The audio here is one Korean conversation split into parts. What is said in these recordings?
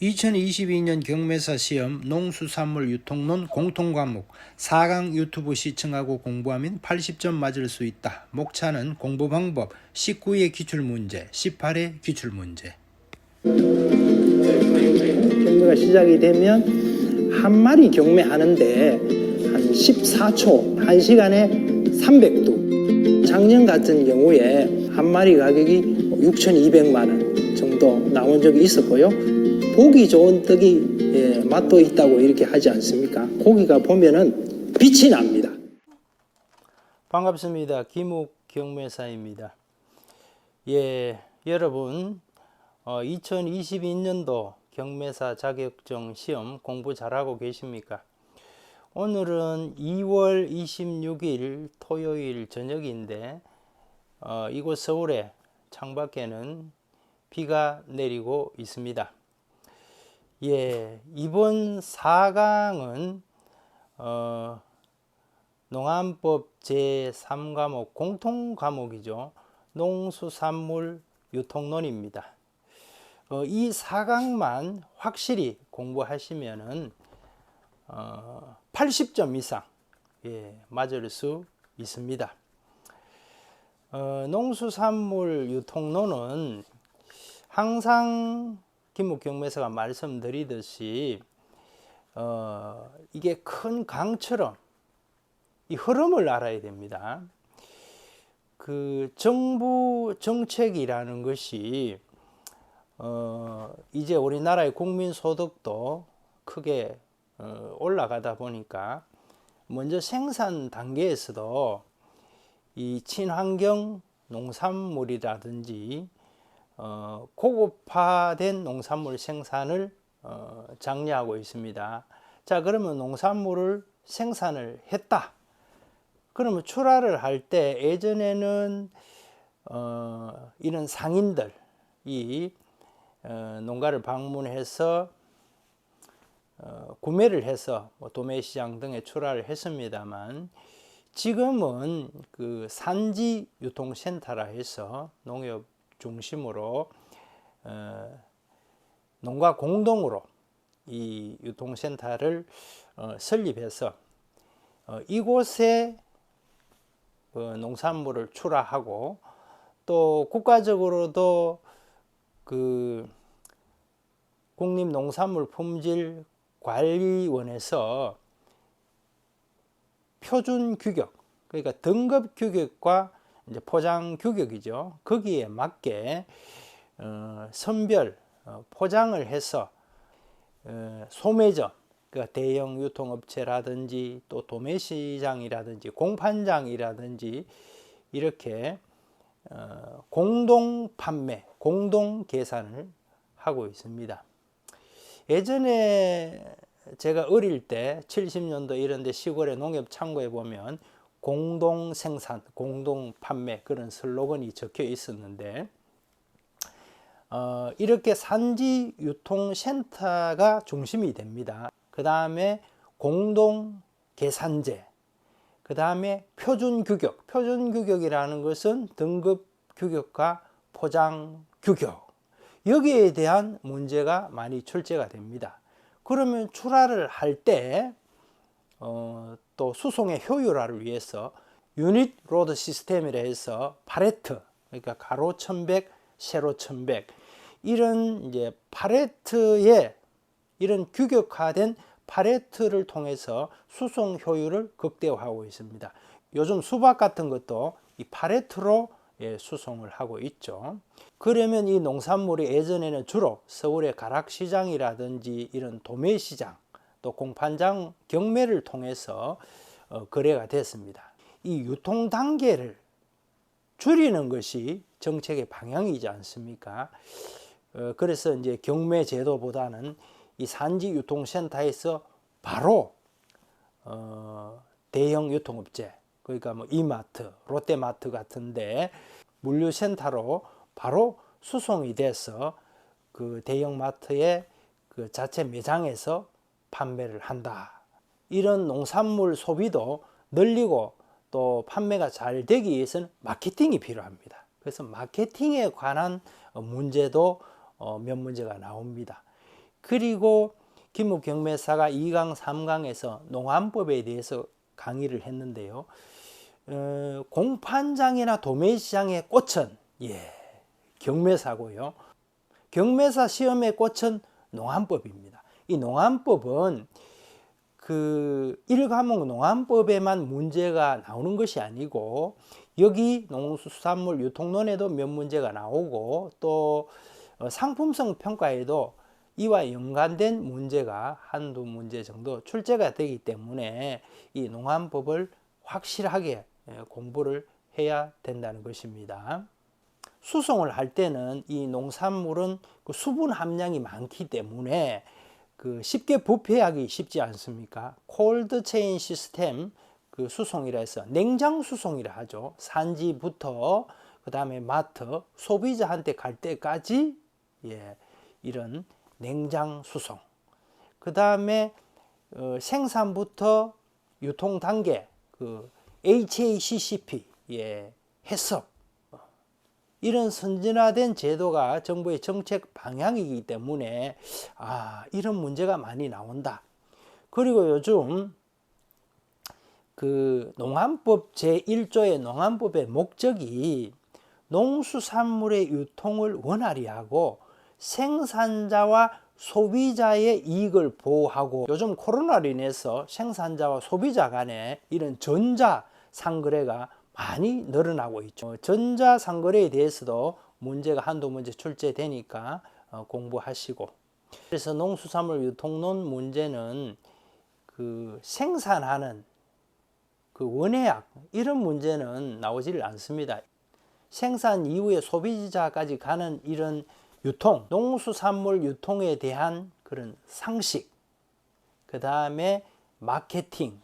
2022년 경매사 시험 농수산물 유통론 공통과목 4강 유튜브 시청하고 공부하면 80점 맞을 수 있다. 목차는 공부 방법 19의 기출문제, 18의 기출문제. 경매가 시작이 되면 한 마리 경매하는데 한 14초, 1시간에 300두. 작년 같은 경우에 한 마리 가격이 6,200만 원 정도 나온 적이 있었고요. 보기 좋은 떡이 맛도 있다고 이렇게 하지 않습니까? 고기가 보면은 빛이 납니다. 반갑습니다. 김욱 경매사입니다. 여러분 2022년도 경매사 자격증 시험 공부 잘하고 계십니까? 오늘은 2월 26일 토요일 저녁인데 이곳 서울의 창밖에는 비가 내리고 있습니다. 이번 4강은 농안법 제3과목 공통과목이죠. 농수산물 유통론입니다. 이 4강만 확실히 공부하시면은 80점 이상 맞을 수 있습니다. 농수산물 유통론은 항상 김욱 경매사가 말씀드리듯이 이게 큰 강처럼 이 흐름을 알아야 됩니다. 그 정부 정책이라는 것이 이제 우리나라의 국민 소득도 크게 올라가다 보니까 먼저 생산 단계에서도 이 친환경 농산물이라든지 고급화된 농산물 생산을 장려하고 있습니다. 자, 그러면 농산물을 생산을 했다. 그러면 출하를 할 때 예전에는 이런 상인들이 농가를 방문해서 구매를 해서 도매시장 등에 출하를 했습니다만, 지금은 그 산지 유통센터라 해서 농협 중심으로 농가 공동으로 이 유통센터를 설립해서 이곳에 농산물을 출하하고, 또 국가적으로도 그 국립농산물품질관리원에서 표준 규격, 그러니까 등급 규격과 이제 포장 규격이죠. 거기에 맞게 선별 포장을 해서 소매점, 그러니까 대형 유통업체라든지 또 도매시장이라든지 공판장이라든지 이렇게 공동 판매, 공동 계산을 하고 있습니다. 예전에 제가 어릴 때 70년도 이런 데 시골의 농협 창고에 보면 공동 생산, 공동 판매 그런 슬로건이 적혀 있었는데, 이렇게 산지 유통센터가 중심이 됩니다. 그 다음에 공동 계산제, 그 다음에 표준 규격. 표준 규격이라는 것은 등급 규격과 포장 규격. 여기에 대한 문제가 많이 출제가 됩니다. 그러면 출하를 할 때 또 수송의 효율화를 위해서 유닛 로드 시스템이라 해서 파레트, 그러니까 가로 1100, 세로 1100 이런 이제 파레트의 이런 규격화된 파레트를 통해서 수송 효율을 극대화하고 있습니다. 요즘 수박 같은 것도 이 파레트로 수송을 하고 있죠. 그러면 이 농산물이 예전에는 주로 서울의 가락시장이라든지 이런 도매시장, 또 공판장 경매를 통해서 거래가 됐습니다. 이 유통 단계를 줄이는 것이 정책의 방향이지 않습니까? 그래서 이제 경매 제도보다는 이 산지 유통센터에서 바로 대형 유통업체, 그러니까 뭐 이마트, 롯데마트 같은데 물류센터로 바로 수송이 돼서 그 대형마트의 그 자체 매장에서 판매를 한다. 이런 농산물 소비도 늘리고 또 판매가 잘 되기 위해서는 마케팅이 필요합니다. 그래서 마케팅에 관한 문제도 몇 문제가 나옵니다. 그리고 김욱 경매사가 2강, 3강에서 농안법에 대해서 강의를 했는데요. 공판장이나 도매시장의 꽃은 경매사고요. 경매사 시험의 꽃은 농안법입니다. 이 농안법은 그 1과목 농안법에만 문제가 나오는 것이 아니고 여기 농수산물 유통론에도 몇 문제가 나오고 또 상품성 평가에도 이와 연관된 문제가 한두 문제 정도 출제가 되기 때문에 이 농안법을 확실하게 공부를 해야 된다는 것입니다. 수송을 할 때는 이 농산물은 그 수분 함량이 많기 때문에 쉽게 부패하기 쉽지 않습니까? 콜드 체인 시스템 그 수송이라 해서 냉장 수송이라 하죠. 산지부터 그 다음에 마트 소비자한테 갈 때까지 이런 냉장 수송. 그 다음에 생산부터 유통 단계 그 HACCP 해석 이런 선진화된 제도가 정부의 정책 방향이기 때문에 이런 문제가 많이 나온다. 그리고 요즘 그 농안법 제1조의 농안법의 목적이 농수산물의 유통을 원활히 하고 생산자와 소비자의 이익을 보호하고 요즘 코로나로 인해서 생산자와 소비자 간에 이런 전자상거래가 많이 늘어나고 있죠. 전자상거래에 대해서도 문제가 한두 문제 출제되니까 공부하시고 그래서 농수산물 유통론 문제는 그 생산하는 그 원예약 이런 문제는 나오지를 않습니다. 생산 이후에 소비자까지 가는 이런 유통, 농수산물 유통에 대한 그런 상식, 그 다음에 마케팅,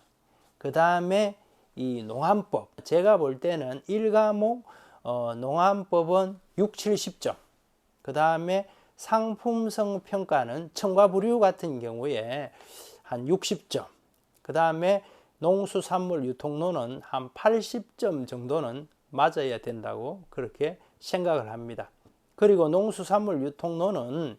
그 다음에 이 농안법. 제가 볼 때는 1과목 농안법은 6, 70점. 그 다음에 상품성 평가는 첨가부류 같은 경우에 한 60점. 그 다음에 농수산물 유통론은 한 80점 정도는 맞아야 된다고 그렇게 생각을 합니다. 그리고 농수산물 유통론은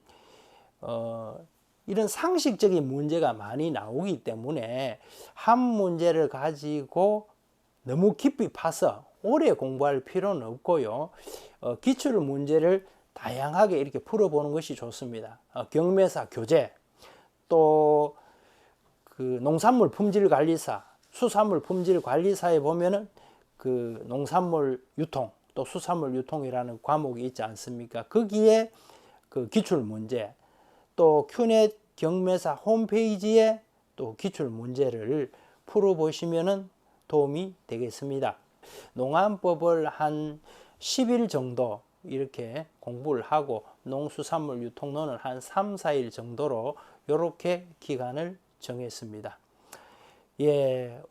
이런 상식적인 문제가 많이 나오기 때문에 한 문제를 가지고 너무 깊이 파서 오래 공부할 필요는 없고요. 기출 문제를 다양하게 이렇게 풀어보는 것이 좋습니다. 경매사 교재, 또 그 농산물 품질관리사, 수산물 품질관리사에 보면은 그 농산물 유통, 또 수산물 유통이라는 과목이 있지 않습니까? 거기에 그 기출 문제, 또 큐넷 경매사 홈페이지에 또 기출 문제를 풀어보시면 도움이 되겠습니다. 농안법을 한 10일 정도 이렇게 공부를 하고 농수산물 유통론을 한 3, 4일 정도로 이렇게 기간을 정했습니다.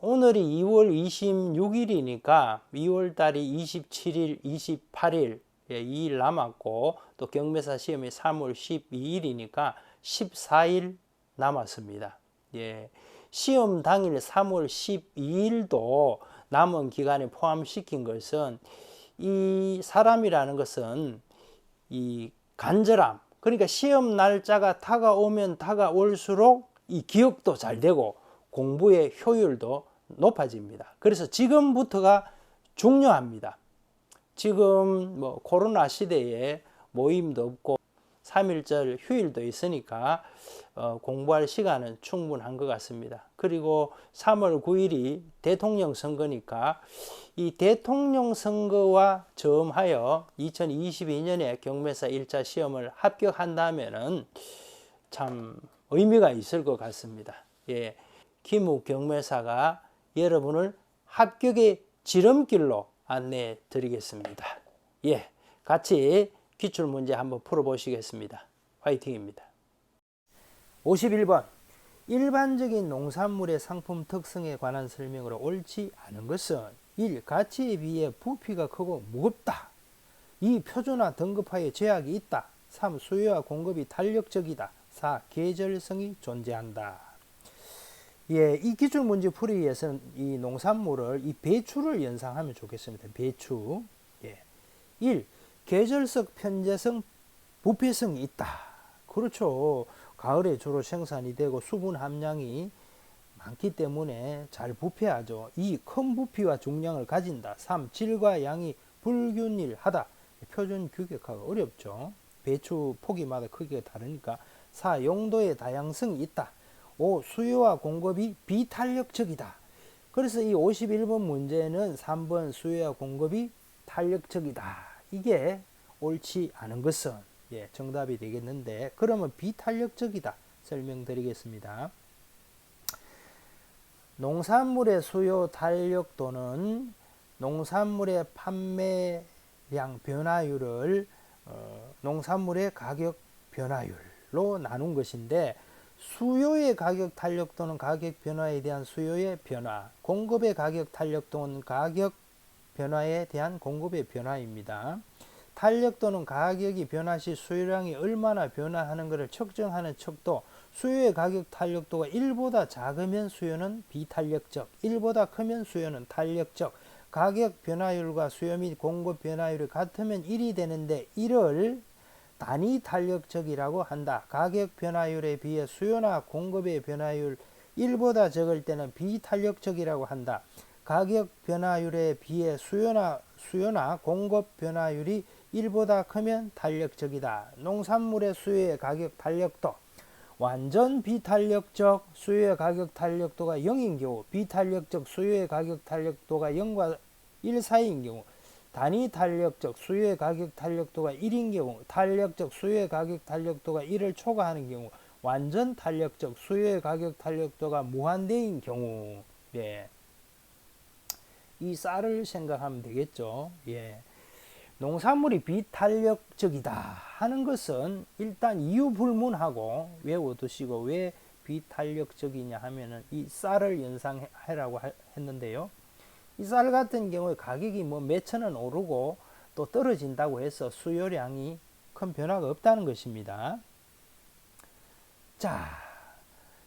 오늘이 2월 26일이니까 2월 달이 27일, 28일 2일 남았고 또 경매사 시험이 3월 12일이니까 14일 남았습니다. 시험 당일 3월 12일도 남은 기간에 포함시킨 것은 이 사람이라는 것은 이 간절함, 그러니까 시험 날짜가 다가오면 다가올수록 이 기억도 잘 되고 공부의 효율도 높아집니다. 그래서 지금부터가 중요합니다. 지금 뭐 코로나 시대에 모임도 없고 3.1절 휴일도 있으니까 공부할 시간은 충분한 것 같습니다. 그리고 3월 9일이 대통령 선거니까 이 대통령 선거와 점하여 2022년에 경매사 1차 시험을 합격한다면은 참 의미가 있을 것 같습니다. 김욱 경매사가 여러분을 합격의 지름길로 안내해 드리겠습니다. 같이 기출문제 한번 풀어보시겠습니다. 화이팅입니다. 51번 일반적인 농산물의 상품 특성에 관한 설명으로 옳지 않은 것은 1. 가치에 비해 부피가 크고 무겁다. 2. 표준화 등급화에 제약이 있다. 3. 수요와 공급이 탄력적이다. 4. 계절성이 존재한다. 이 기출문제 풀이에 위해서는 이 농산물을 이 배추를 연상하면 좋겠습니다. 배추. 1. 계절성, 편제성, 부패성이 있다. 그렇죠. 가을에 주로 생산이 되고 수분 함량이 많기 때문에 잘 부패하죠. 2. 큰 부피와 중량을 가진다. 3. 질과 양이 불균일하다. 표준 규격화가 어렵죠. 배추 포기마다 크기가 다르니까. 4. 용도의 다양성이 있다. 5. 수요와 공급이 비탄력적이다. 그래서 이 51번 문제는 3번 수요와 공급이 탄력적이다. 이게 옳지 않은 것은 정답이 되겠는데, 그러면 비탄력적이다 설명드리겠습니다. 농산물의 수요 탄력도는 농산물의 판매량 변화율을 농산물의 가격 변화율로 나눈 것인데, 수요의 가격 탄력도는 가격 변화에 대한 수요의 변화, 공급의 가격 탄력도는 가격 변화에 대한 공급의 변화입니다. 탄력도는 가격이 변화 시 수요량이 얼마나 변화하는 것을 측정하는 척도, 수요의 가격 탄력도가 1보다 작으면 수요는 비탄력적, 1보다 크면 수요는 탄력적, 가격 변화율과 수요 및 공급 변화율이 같으면 1이 되는데 1을 단위 탄력적이라고 한다. 가격 변화율에 비해 수요나 공급의 변화율 1보다 적을 때는 비탄력적이라고 한다. 가격 변화율에 비해 수요나 공급 변화율이 1보다 크면 탄력적이다. 농산물의 수요의 가격 탄력도, 완전 비탄력적 수요의 가격 탄력도가 0인 경우, 비탄력적 수요의 가격 탄력도가 0과 1 사이인 경우, 단위 탄력적 수요의 가격 탄력도가 1인 경우, 탄력적 수요의 가격 탄력도가 1을 초과하는 경우, 완전 탄력적 수요의 가격 탄력도가 무한대인 경우, 이 쌀을 생각하면 되겠죠. 농산물이 비탄력적이다 하는 것은 일단 이유 불문하고 외워두시고, 왜 비탄력적이냐 하면은 이 쌀을 연상해라고 했는데요. 이 쌀 같은 경우에 가격이 뭐 몇천 원 오르고 또 떨어진다고 해서 수요량이 큰 변화가 없다는 것입니다. 자,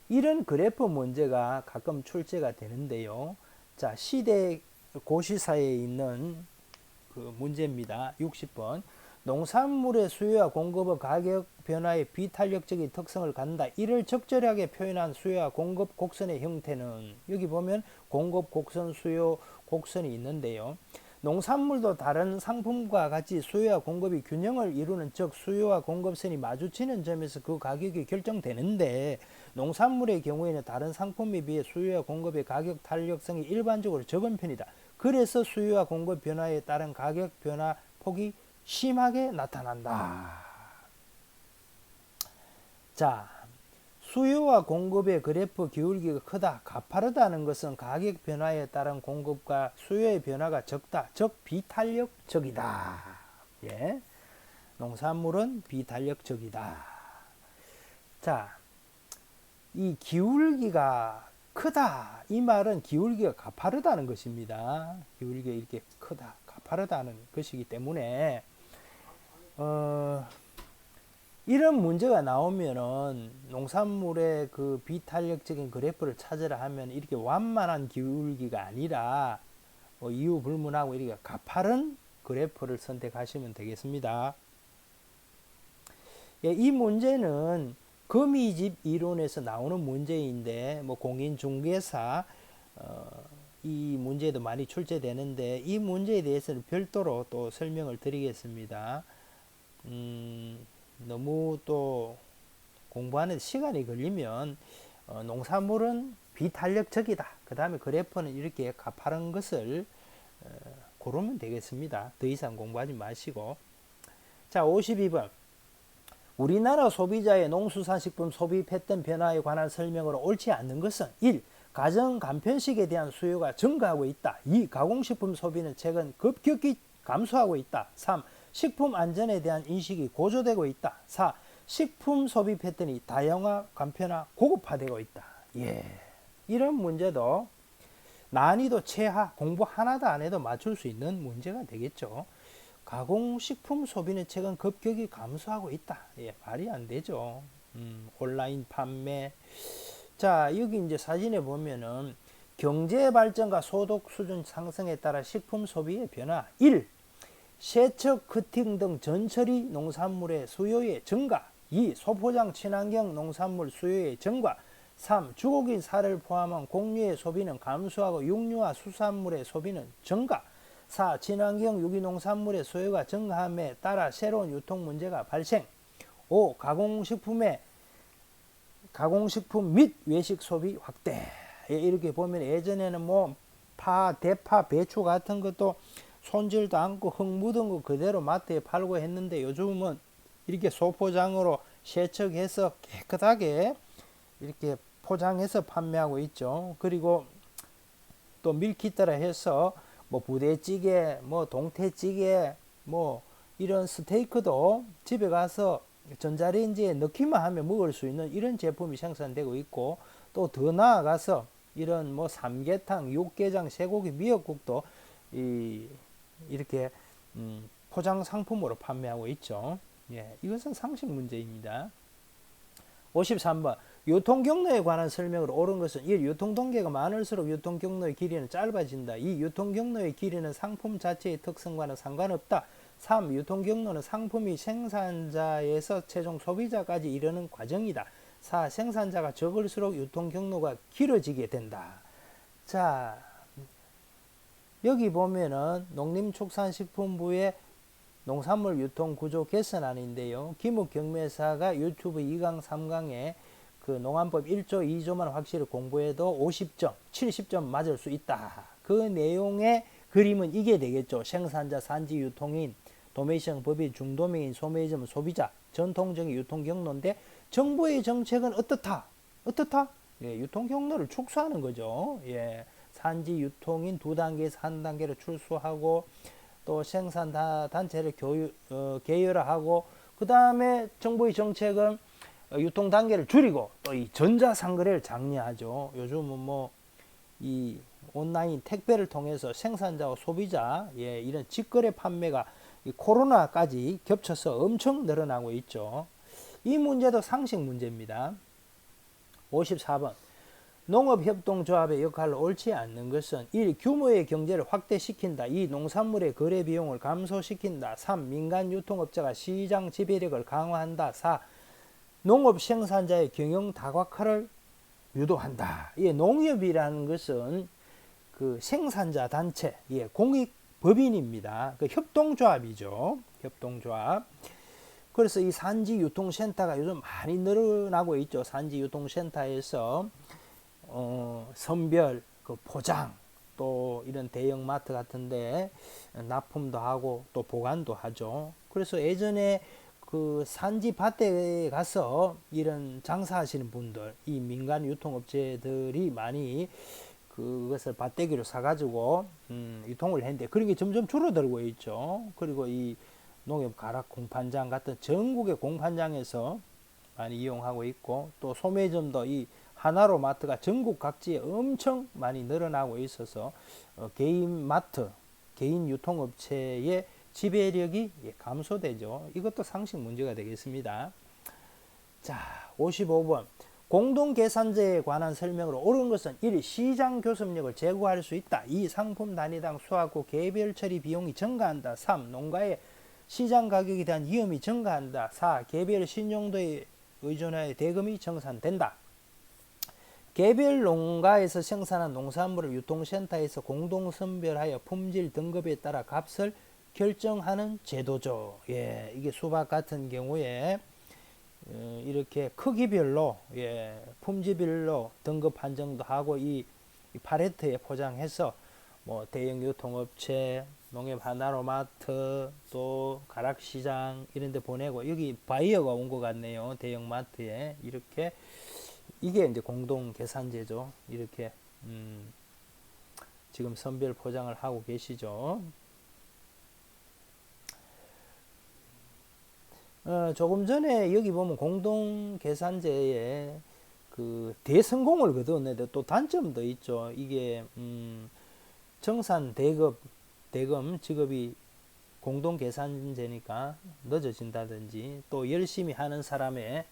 이런 그래프 문제가 가끔 출제가 되는데요. 자, 시대 고시사에 있는 그 문제입니다. 60번. 농산물의 수요와 공급의 가격 변화의 비탄력적인 특성을 갖는다. 이를 적절하게 표현한 수요와 공급 곡선의 형태는, 여기 보면 공급 곡선, 수요 곡선이 있는데요. 농산물도 다른 상품과 같이 수요와 공급이 균형을 이루는, 즉 수요와 공급선이 마주치는 점에서 그 가격이 결정되는데, 농산물의 경우에는 다른 상품에 비해 수요와 공급의 가격 탄력성이 일반적으로 적은 편이다. 그래서 수요와 공급 변화에 따른 가격 변화 폭이 심하게 나타난다. 자, 수요와 공급의 그래프 기울기가 크다, 가파르다는 것은 가격 변화에 따른 공급과 수요의 변화가 적다, 즉 비탄력적이다. 농산물은 비탄력적이다. 자, 이 기울기가 크다, 이 말은 기울기가 가파르다는 것입니다. 기울기가 이렇게 크다, 가파르다는 것이기 때문에 이런 문제가 나오면은 농산물의 그 비탄력적인 그래프를 찾으라 하면 이렇게 완만한 기울기가 아니라 이유 불문하고 이렇게 가파른 그래프를 선택하시면 되겠습니다. 이 문제는 거미집 이론에서 나오는 문제인데, 뭐 공인중개사 이 문제도 많이 출제되는데, 이 문제에 대해서는 별도로 또 설명을 드리겠습니다. 너무 또 공부하는 시간이 걸리면 농산물은 비탄력적이다, 그 다음에 그래프는 이렇게 가파른 것을 고르면 되겠습니다. 더 이상 공부하지 마시고. 자, 52번. 우리나라 소비자의 농수산식품 소비 패턴 변화에 관한 설명으로 옳지 않는 것은 1. 가정 간편식에 대한 수요가 증가하고 있다. 2. 가공식품 소비는 최근 급격히 감소하고 있다. 3. 식품 안전에 대한 인식이 고조되고 있다. 4. 식품 소비 패턴이 다양화, 간편화, 고급화되고 있다. 이런 문제도 난이도 최하, 공부 하나도 안 해도 맞출 수 있는 문제가 되겠죠. 가공식품 소비는 최근 급격히 감소하고 있다. 말이 안 되죠. 온라인 판매. 자, 여기 이제 사진에 보면은 경제 발전과 소득 수준 상승에 따라 식품 소비의 변화. 1. 세척, 커팅 등 전처리 농산물의 수요의 증가. 2. 소포장 친환경 농산물 수요의 증가. 3. 주고기 살을 포함한 곡류의 소비는 감소하고 육류와 수산물의 소비는 증가. 4. 친환경 유기농산물의 수요가 증가함에 따라 새로운 유통 문제가 발생. 5. 가공식품 및 외식 소비 확대. 이렇게 보면 예전에는 뭐 파, 대파, 배추 같은 것도 손질도 않고 흙 묻은 거 그대로 마트에 팔고 했는데 요즘은 이렇게 소포장으로 세척해서 깨끗하게 이렇게 포장해서 판매하고 있죠. 그리고 또 밀키트라 해서 뭐 부대찌개, 뭐 동태찌개, 뭐 이런 스테이크도 집에 가서 전자레인지에 넣기만 하면 먹을 수 있는 이런 제품이 생산되고 있고, 또 더 나아가서 이런 뭐 삼계탕, 육개장, 쇠고기, 미역국도 이렇게 포장 상품으로 판매하고 있죠. 예, 이것은 상식 문제입니다. 53번 유통 경로에 관한 설명으로 옳은 것은 1. 유통 단계가 많을수록 유통 경로의 길이는 짧아진다. 2. 유통 경로의 길이는 상품 자체의 특성과는 상관없다. 3. 유통 경로는 상품이 생산자에서 최종 소비자까지 이르는 과정이다. 4. 생산자가 적을수록 유통 경로가 길어지게 된다. 자, 여기 보면은 농림축산식품부의 농산물 유통 구조 개선안인데요. 김욱 경매사가 유튜브 2강, 3강에 그 농안법 1조, 2조만 확실히 공부해도 50점, 70점 맞을 수 있다. 그 내용의 그림은 이게 되겠죠. 생산자, 산지, 유통인, 도매시장, 법인, 중도매인, 소매점, 소비자, 전통적인 유통 경로인데 정부의 정책은 어떻다? 예, 유통 경로를 축소하는 거죠. 예, 산지, 유통인 2단계에서 1단계로 축소하고 또 생산 단체를 계열화하고, 그 다음에 정부의 정책은 유통 단계를 줄이고 또 이 전자상거래를 장려하죠. 요즘은 뭐 이 온라인 택배를 통해서 생산자와 소비자, 예, 이런 직거래 판매가 이 코로나까지 겹쳐서 엄청 늘어나고 있죠. 이 문제도 상식 문제입니다. 54번 농업협동조합의 역할로 옳지 않는 것은 1. 규모의 경제를 확대시킨다. 2. 농산물의 거래 비용을 감소시킨다. 3. 민간 유통업자가 시장 지배력을 강화한다. 4. 농업 생산자의 경영 다각화를 유도한다. 예, 농협이라는 것은 그 생산자 단체, 예, 공익법인입니다. 그 협동조합이죠. 협동조합. 그래서 이 산지 유통센터가 요즘 많이 늘어나고 있죠. 산지 유통센터에서 선별, 그 포장, 또 이런 대형 마트 같은데 납품도 하고 또 보관도 하죠. 그래서 예전에 그 산지 밭에 가서 이런 장사하시는 분들, 이 민간 유통업체들이 많이 그것을 밭대기로 사가지고 유통을 했는데 그런 게 점점 줄어들고 있죠. 그리고 이 농협 가락 공판장 같은 전국의 공판장에서 많이 이용하고 있고, 또 소매점도 이 하나로 마트가 전국 각지에 엄청 많이 늘어나고 있어서 개인 마트, 개인 유통업체의 지배력이 감소되죠. 이것도 상식 문제가 되겠습니다. 자, 55번 공동계산제에 관한 설명으로 옳은 것은 1. 시장 교섭력을 제고할 수 있다. 2. 상품 단위당 수확후 개별 처리 비용이 증가한다. 3. 농가의 시장 가격에 대한 위험이 증가한다. 4. 개별 신용도에 의존하여 대금이 정산된다. 개별 농가에서 생산한 농산물을 유통센터에서 공동 선별하여 품질 등급에 따라 값을 결정하는 제도죠. 예, 이게 수박 같은 경우에 이렇게 크기별로, 예, 품질별로 등급 판정도 하고 이 팔레트에 포장해서 뭐 대형 유통업체, 농협 하나로마트, 또 가락시장 이런 데 보내고, 여기 바이어가 온 것 같네요. 대형 마트에 이렇게. 이게 이제 공동 계산제죠. 이렇게 지금 선별 포장을 하고 계시죠. 조금 전에 여기 보면 공동 계산제에 그 대성공을 거두었는데 또 단점도 있죠. 이게 정산 대금 지급이 공동 계산제니까 늦어진다든지, 또 열심히 하는 사람의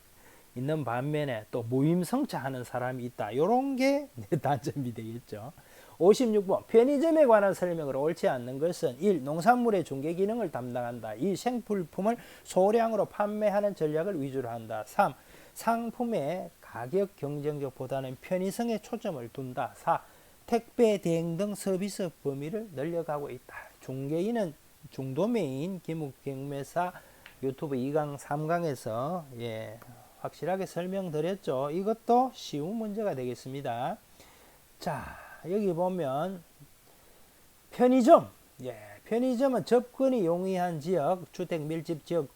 있는 반면에 또 무임승차하는 사람이 있다. 요런 게 단점이 되겠죠. 56번 편의점에 관한 설명으로 옳지 않는 것은 1. 농산물의 중개 기능을 담당한다. 2. 생필품을 소량으로 판매하는 전략을 위주로 한다. 3. 상품의 가격 경쟁력보다는 편의성에 초점을 둔다. 4. 택배 대행 등 서비스 범위를 늘려가고 있다. 중개인은 중도매인 김욱경매사 유튜브 2강 3강에서 확실하게 설명드렸죠. 이것도 쉬운 문제가 되겠습니다. 자, 여기 보면 편의점, 편의점은 접근이 용이한 지역, 주택 밀집 지역,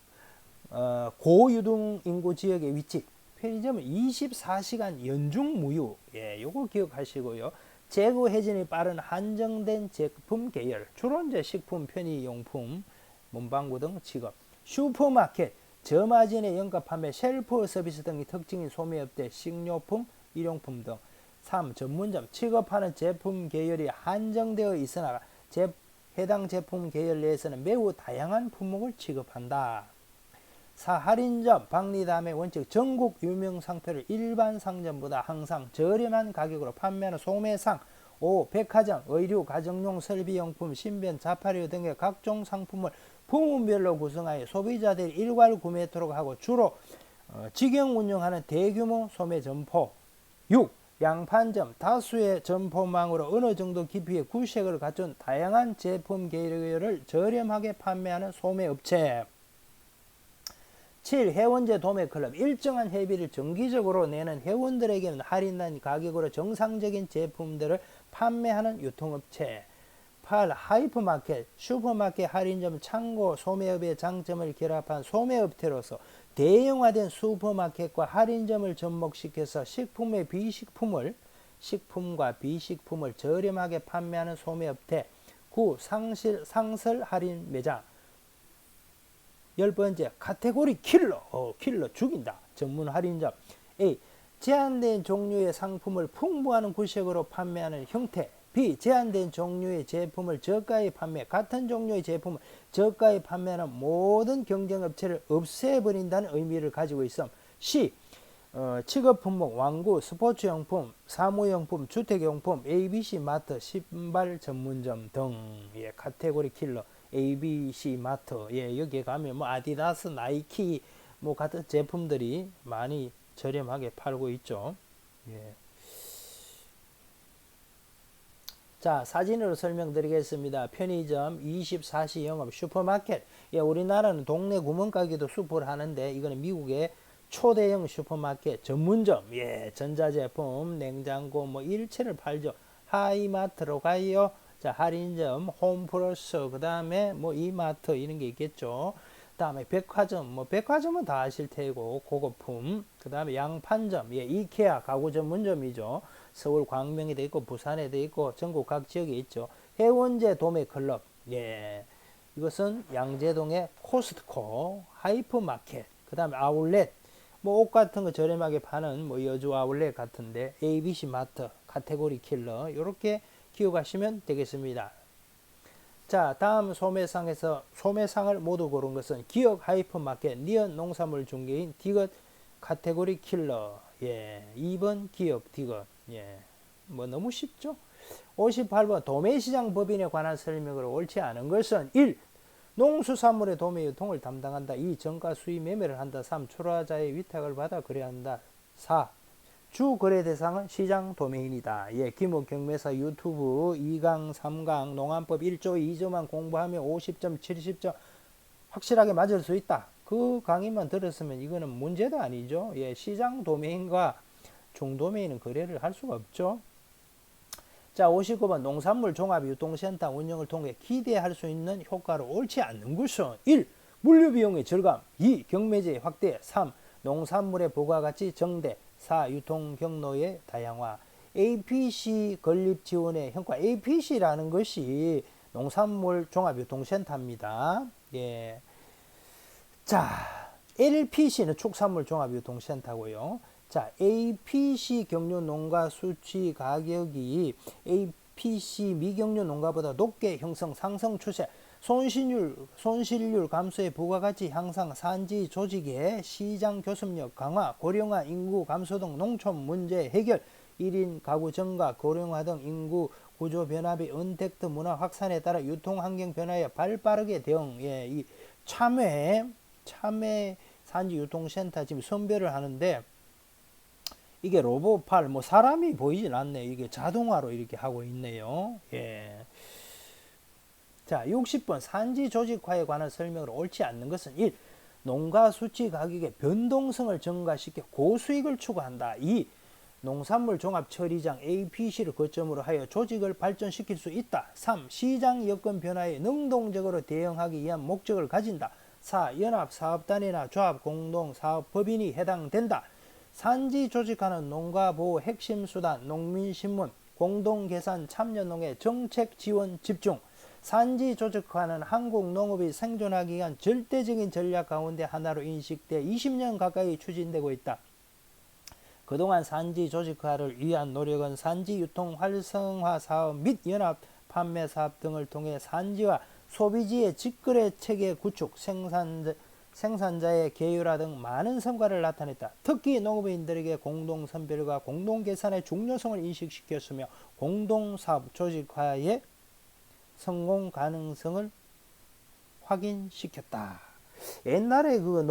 고유동 인구 지역의 위치. 편의점은 24시간 연중 무휴. 요거 기억하시고요. 재고 회전이 빠른 한정된 제품 계열, 주로 이제 식품, 편의용품, 문방구 등 직업. 슈퍼마켓, 저마진의 연가 판매, 셀프 서비스 등이 특징인 소매업체, 식료품, 일용품 등. 3. 전문점, 취급하는 제품 계열이 한정되어 있으나 해당 제품 계열 내에서는 매우 다양한 품목을 취급한다. 4. 할인점, 박리담의 원칙, 전국 유명 상표를 일반 상점보다 항상 저렴한 가격으로 판매하는 소매상. 5. 백화점, 의류, 가정용 설비용품, 신변, 자파류 등의 각종 상품을 부문별로 구성하여 소비자들이 일괄 구매토록 하고 주로 직영 운영하는 대규모 소매 점포. 6. 양판점, 다수의 점포망으로 어느 정도 깊이의 구색을 갖춘 다양한 제품 계열을 저렴하게 판매하는 소매업체. 7. 회원제 도매클럽, 일정한 회비를 정기적으로 내는 회원들에게는 할인된 가격으로 정상적인 제품들을 판매하는 유통업체. 8. 하이퍼마켓, 슈퍼마켓, 할인점, 창고, 소매업의 장점을 결합한 소매업체로서 대형화된 슈퍼마켓과 할인점을 접목시켜서 식품과 비식품을 저렴하게 판매하는 소매업체. 9. 상설 할인 매장. 10번째, 카테고리 킬러, 킬러 죽인다. 전문 할인점. A. 제한된 종류의 상품을 풍부한 구색으로 판매하는 형태. B. 제한된 종류의 제품을 저가에 판매, 같은 종류의 제품을 저가에 판매하는 모든 경쟁업체를 없애버린다는 의미를 가지고 있음. C. 취급 품목, 왕구, 스포츠용품, 사무용품, 주택용품, ABC 마트, 신발 전문점 등. 카테고리 킬러. ABC 마트. 여기에 가면 뭐 아디다스, 나이키 뭐 같은 제품들이 많이 저렴하게 팔고 있죠. 자, 사진으로 설명드리겠습니다. 편의점, 24시 영업, 슈퍼마켓. 우리나라는 동네 구멍가게도 슈퍼를 하는데 이거는 미국의 초대형 슈퍼마켓, 전문점, 전자제품, 냉장고, 뭐 일체를 팔죠. 하이마트로 가요. 자, 할인점, 홈플러스, 그 다음에 뭐 이마트 이런 게 있겠죠. 그 다음에 백화점, 백화점은 다 아실 테고 고급품. 그 다음에 양판점, 이케아 가구 전문점이죠. 서울 광명에도 있고 부산에도 있고 전국 각 지역에 있죠. 회원제 도매클럽, 이것은 양재동의 코스트코, 하이퍼마켓, 그 다음에 아울렛, 뭐 옷 같은 거 저렴하게 파는 뭐 여주 아울렛 같은데, ABC 마트, 카테고리 킬러, 이렇게 기억하시면 되겠습니다. 자, 다음 소매상을 모두 고른 것은 기업 하이퍼마켓, 니언 농산물 중개인, 디귿 카테고리 킬러. 2번 기업 디귿. 뭐 너무 쉽죠? 58번 도매시장 법인에 관한 설명으로 옳지 않은 것은 1. 농수산물의 도매 유통을 담당한다. 2. 정가 수입 매매를 한다. 3. 출하자의 위탁을 받아 거래한다. 4. 주 거래 대상은 시장 도매인이다. 김욱경매사 유튜브 2강 3강 농안법 1조 2조만 공부하면 50점 70점 확실하게 맞을 수 있다. 그 강의만 들었으면 이거는 문제도 아니죠. 시장 도매인과 중도매인은 거래를 할 수가 없죠. 자, 59번 농산물 종합유통센터 운영을 통해 기대할 수 있는 효과로 옳지 않는 것은 1. 물류비용의 절감, 2. 경매제 확대, 3. 농산물의 부가가치 정대, 4. 유통 경로의 다양화. APC 건립 지원의 효과. APC라는 것이 농산물 종합유통센터입니다. 자, LPC는 축산물 종합유통센터고요. 자, APC 경류 농가 수치 가격이 APC 미경류 농가보다 높게 형성 상승 추세, 손실률 감소의 부가가치 향상, 산지 조직의 시장 교섭력 강화, 고령화 인구 감소 등 농촌 문제 해결, 1인 가구 증가, 고령화 등 인구 구조 변화 및 언택트 문화 확산에 따라 유통 환경 변화에 발빠르게 대응. 예, 이 참외 산지 유통센터 지금 선별을 하는데 이게 로봇팔 뭐 사람이 보이진 않네요. 이게 자동화로 이렇게 하고 있네요. 예. 자, 60번 산지 조직화에 관한 설명으로 옳지 않는 것은 1. 농가 수치 가격의 변동성을 증가시켜 고수익을 추구한다. 2. 농산물 종합 처리장 APC를 거점으로 하여 조직을 발전시킬 수 있다. 3. 시장 여건 변화에 능동적으로 대응하기 위한 목적을 가진다. 4. 연합사업단이나 조합 공동사업법인이 해당된다. 산지 조직화는 농가보호 핵심 수단 농민신문 공동계산 참여농의 정책 지원 집중. 산지 조직화는 한국 농업이 생존하기 위한 절대적인 전략 가운데 하나로 인식돼 20년 가까이 추진되고 있다. 그동안 산지 조직화를 위한 노력은 산지 유통 활성화 사업 및 연합 판매 사업 등을 통해 산지와 소비지의 직거래 체계 구축, 생산자의 계율화 등 많은 성과를 나타냈다. 특히 농업인들에게 공동 선별과 공동 계산의 중요성을 인식시켰으며 공동 사업 조직화의 성공 가능성을 확인시켰다. 옛날에 그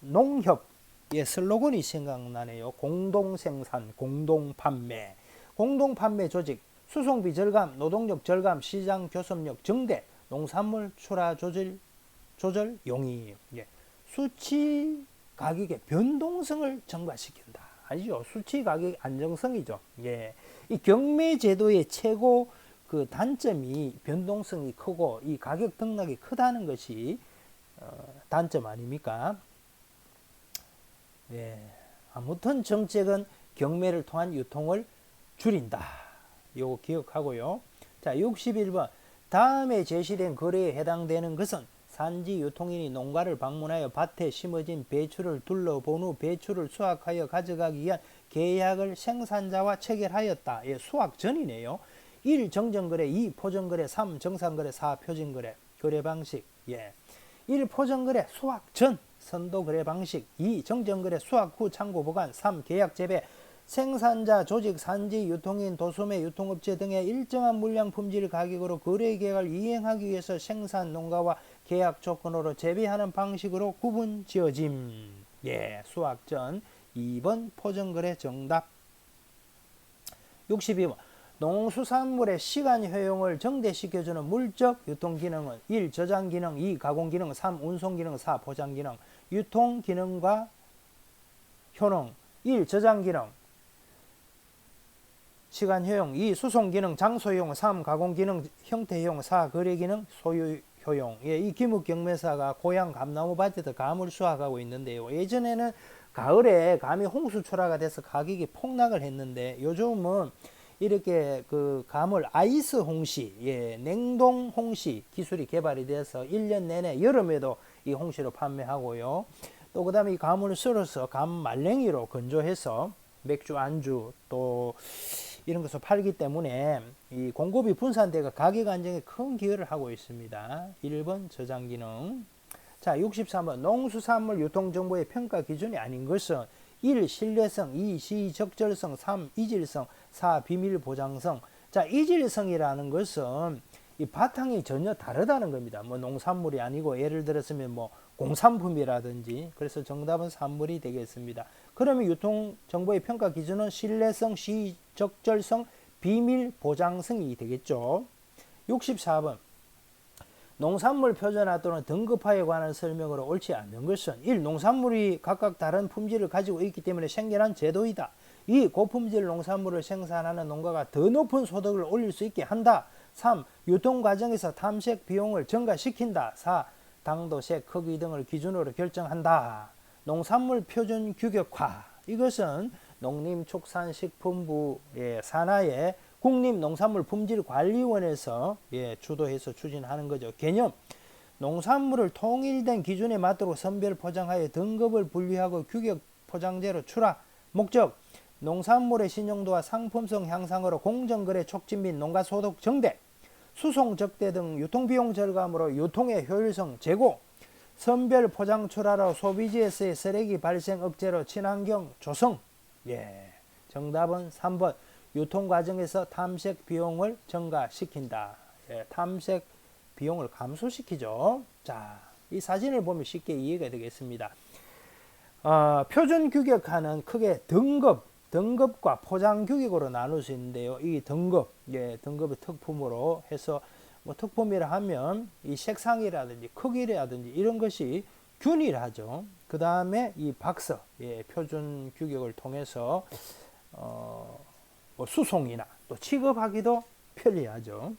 농협의 슬로건이 생각나네요. 공동 생산, 공동 판매, 공동 판매 조직, 수송비 절감, 노동력 절감, 시장 교섭력 증대, 농산물 출하 조절 용이. 예. 수치 가격의 변동성을 증가시킨다. 아니죠? 수치 가격 안정성이죠. 예. 이 경매 제도의 최고 그 단점이 변동성이 크고 이 가격 등락이 크다는 것이 단점 아닙니까? 예. 아무튼 정책은 경매를 통한 유통을 줄인다. 요거 기억하고요. 자, 61번. 다음에 제시된 거래에 해당되는 것은 산지 유통인이 농가를 방문하여 밭에 심어진 배추를 둘러본 후 배추를 수확하여 가져가기 위한 계약을 생산자와 체결하였다. 예, 수확 전이네요. 1. 정정거래, 2. 포정거래, 3. 정상거래, 4. 표진거래. 거래 방식. 예. 1. 포정거래 수확 전 선도거래 방식. 2. 정정거래 수확 후 창고 보관. 3. 계약 재배. 생산자, 조직, 산지, 유통인, 도소매, 유통업체 등의 일정한 물량 품질 가격으로 거래 계약을 이행하기 위해서 생산 농가와 계약 조건으로 재배하는 방식으로 구분 지어짐. 예, 수확 전. 2번 포정거래 정답. 62번. 농수산물의 시간 효용을 증대시켜주는 물적 유통기능은 1. 저장기능, 2. 가공기능, 3. 운송기능, 4. 포장기능. 유통기능과 효능. 1. 저장기능 시간 효용, 2. 수송 기능, 장소 효용, 3. 가공 기능, 형태 효용, 4. 거래 기능, 소유 효용. 예, 이 김욱 경매사가 고향 감나무 밭에서 감을 수확하고 있는데요. 예전에는 가을에 감이 홍수 출하가 돼서 가격이 폭락을 했는데 요즘은 이렇게 그 감을 아이스 홍시, 예, 냉동 홍시 기술이 개발이 돼서 1년 내내 여름에도 이 홍시로 판매하고요. 또 그다음에 이 감을 썰어서 감 말랭이로 건조해서 맥주 안주 또 이런 것을 팔기 때문에 이 공급이 분산되고 가격 안정에 큰 기여를 하고 있습니다. 1번 저장 기능. 자, 63번 농수산물 유통정보의 평가 기준이 아닌 것은 1. 신뢰성, 2. 시적절성, 3. 이질성, 4. 비밀 보장성. 자, 이질성이라는 것은 이 바탕이 전혀 다르다는 겁니다. 뭐 농산물이 아니고 예를 들었으면 뭐 공산품이라든지. 그래서 정답은 3번이 되겠습니다. 그러면 유통정보의 평가 기준은 신뢰성, 시적절성, 비밀 보장성이 되겠죠. 64번 농산물 표준화 또는 등급화에 관한 설명으로 옳지 않는 것은 1. 농산물이 각각 다른 품질을 가지고 있기 때문에 생겨난 제도이다. 2. 고품질 농산물을 생산하는 농가가 더 높은 소득을 올릴 수 있게 한다. 3. 유통 과정에서 탐색 비용을 증가시킨다. 4. 당도색, 크기 등을 기준으로 결정한다. 농산물 표준 규격화. 이것은 농림축산식품부의 산하의 국립농산물품질관리원에서 주도해서 추진하는 거죠. 개념. 농산물을 통일된 기준에 맞도록 선별 포장하여 등급을 분류하고 규격 포장재로 출하. 목적. 농산물의 신용도와 상품성 향상으로 공정거래 촉진 및 농가소득 증대. 수송 적대 등 유통비용 절감으로 유통의 효율성 제고. 선별 포장 출하로 소비지에서의 쓰레기 발생 억제로 친환경 조성. 예, 정답은 3번 유통 과정에서 탐색 비용을 증가시킨다. 예, 탐색 비용을 감소시키죠. 자, 이 사진을 보면 쉽게 이해가 되겠습니다. 표준 규격화는 크게 등급과 포장 규격으로 나눌 수 있는데요. 이 등급의 특품으로 해서 뭐 특품이라 하면 이 색상이라든지 크기라든지 이런 것이 균일하죠. 그 다음에 이 박스, 표준 규격을 통해서 뭐 수송이나 또 취급하기도 편리하죠.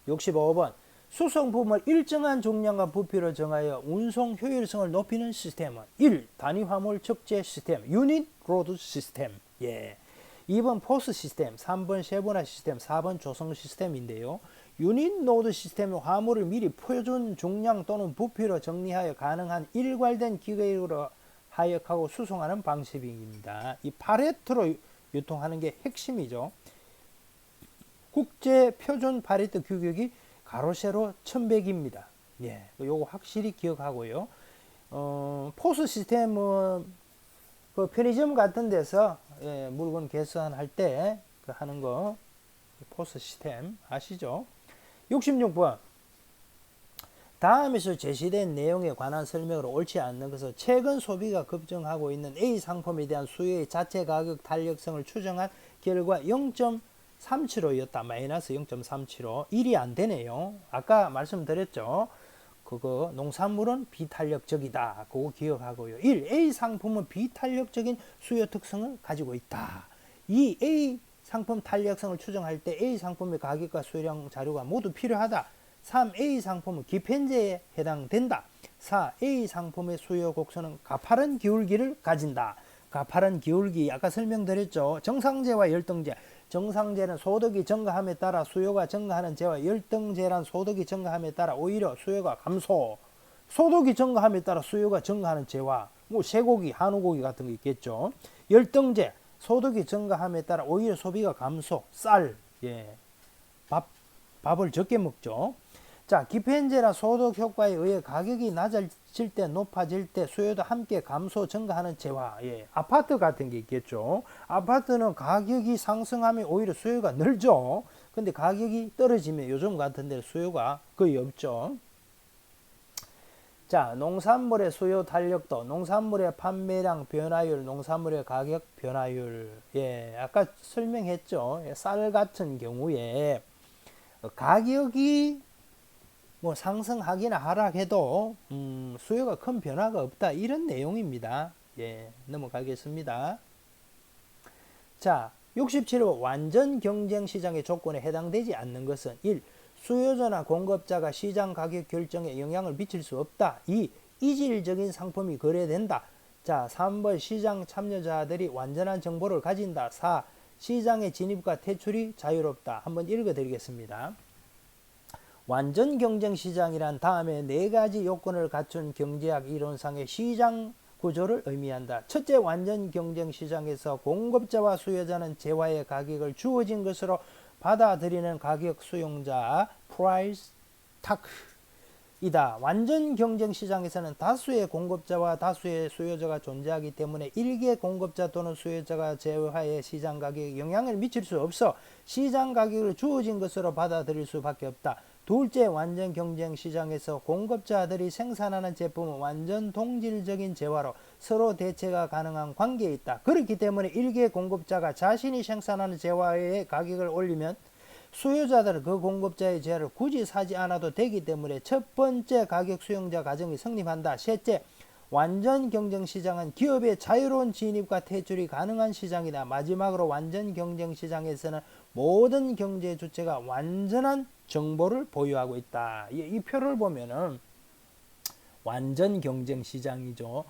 65번 수송품을 일정한重量과 부피로 정하여 운송 효율성을 높이는 시스템은 1. 단위 화물 적재 시스템 유닛 로드 시스템 2번 포스 시스템 3번 세분화 시스템 4번 조성 시스템인데요. 유닛 로드 시스템은 화물을 미리 표준 중량 또는 부피로 정리하여 가능한 일괄된 기계로 하역하고 수송하는 방식입니다. 이 파레트로 유통하는 게 핵심이죠. 국제 표준 파레트 규격이 가로 세로 1100입니다. 요거 확실히 기억하고요. 포스 시스템은 그 편의점 같은 데서 물건 계산할 때 하는 거 포스 시스템 아시죠? 66번 다음에서 제시된 내용에 관한 설명으로 옳지 않는 것은 최근 소비가 급증하고 있는 A 상품에 대한 수요의 자체 가격 탄력성을 추정한 결과 0.37호였다. 마이너스 0.37호. 1이 안 되네요. 아까 말씀드렸죠. 그거 농산물은 비탄력적이다. 그거 기억하고요. 1. A 상품은 비탄력적인 수요 특성을 가지고 있다. 2. A 상품 탄력성을 추정할 때 A 상품의 가격과 수요량 자료가 모두 필요하다. 3. A 상품은 기편제에 해당된다. 4. A 상품의 수요 곡선은 가파른 기울기를 가진다. 가파른 기울기 아까 설명드렸죠. 정상제와 열등제. 정상제는 소득이 증가함에 따라 수요가 증가하는 제와 열등제란 소득이 증가함에 따라 오히려 수요가 감소. 소득이 증가함에 따라 수요가 증가하는 제와 뭐 쇠고기, 한우고기 같은 거 있겠죠. 열등제 소득이 증가함에 따라 오히려 소비가 감소. 쌀, 밥을 적게 먹죠. 자, 기편제나 소득 효과에 의해 가격이 낮아질 때 높아질 때 수요도 함께 감소 증가하는 제와 아파트 같은 게 있겠죠. 아파트는 가격이 상승하면 오히려 수요가 늘죠. 근데 가격이 떨어지면 요즘 같은 데 수요가 거의 없죠. 자, 농산물의 수요 탄력도, 농산물의 판매량 변화율, 농산물의 가격 변화율. 아까 설명했죠. 쌀 같은 경우에 가격이 뭐 상승하기나 하락해도 수요가 큰 변화가 없다. 이런 내용입니다. 넘어가겠습니다. 자, 67호 완전 경쟁 시장의 조건에 해당되지 않는 것은 1. 수요자나 공급자가 시장 가격 결정에 영향을 미칠 수 없다. 2. 이질적인 상품이 거래된다. 자, 3번 시장 참여자들이 완전한 정보를 가진다. 4. 시장의 진입과 퇴출이 자유롭다. 한번 읽어드리겠습니다. 완전 경쟁 시장이란 다음에 4가지 요건을 갖춘 경제학 이론상의 시장 구조를 의미한다. 첫째, 완전 경쟁 시장에서 공급자와 수요자는 재화의 가격을 주어진 것으로 받아들이는 가격 수용자 price tag이다. 완전 경쟁 시장에서는 다수의 공급자와 다수의 수요자가 존재하기 때문에 일개 공급자 또는 수요자가 재화의 시장 가격에 영향을 미칠 수 없어 시장 가격을 주어진 것으로 받아들일 수밖에 없다. 둘째, 완전 경쟁 시장에서 공급자들이 생산하는 제품은 완전 동질적인 재화로 서로 대체가 가능한 관계에 있다. 그렇기 때문에 일개 공급자가 자신이 생산하는 재화의 가격을 올리면 수요자들은 그 공급자의 재화를 굳이 사지 않아도 되기 때문에 첫 번째 가격 수용자 가정이 성립한다. 셋째, 완전 경쟁 시장은 기업의 자유로운 진입과 퇴출이 가능한 시장이다. 마지막으로 완전 경쟁 시장에서는 모든 경제 주체가 완전한 정보를 보유하고 있다. 이 표를 보면은 완전 경쟁 시장이죠.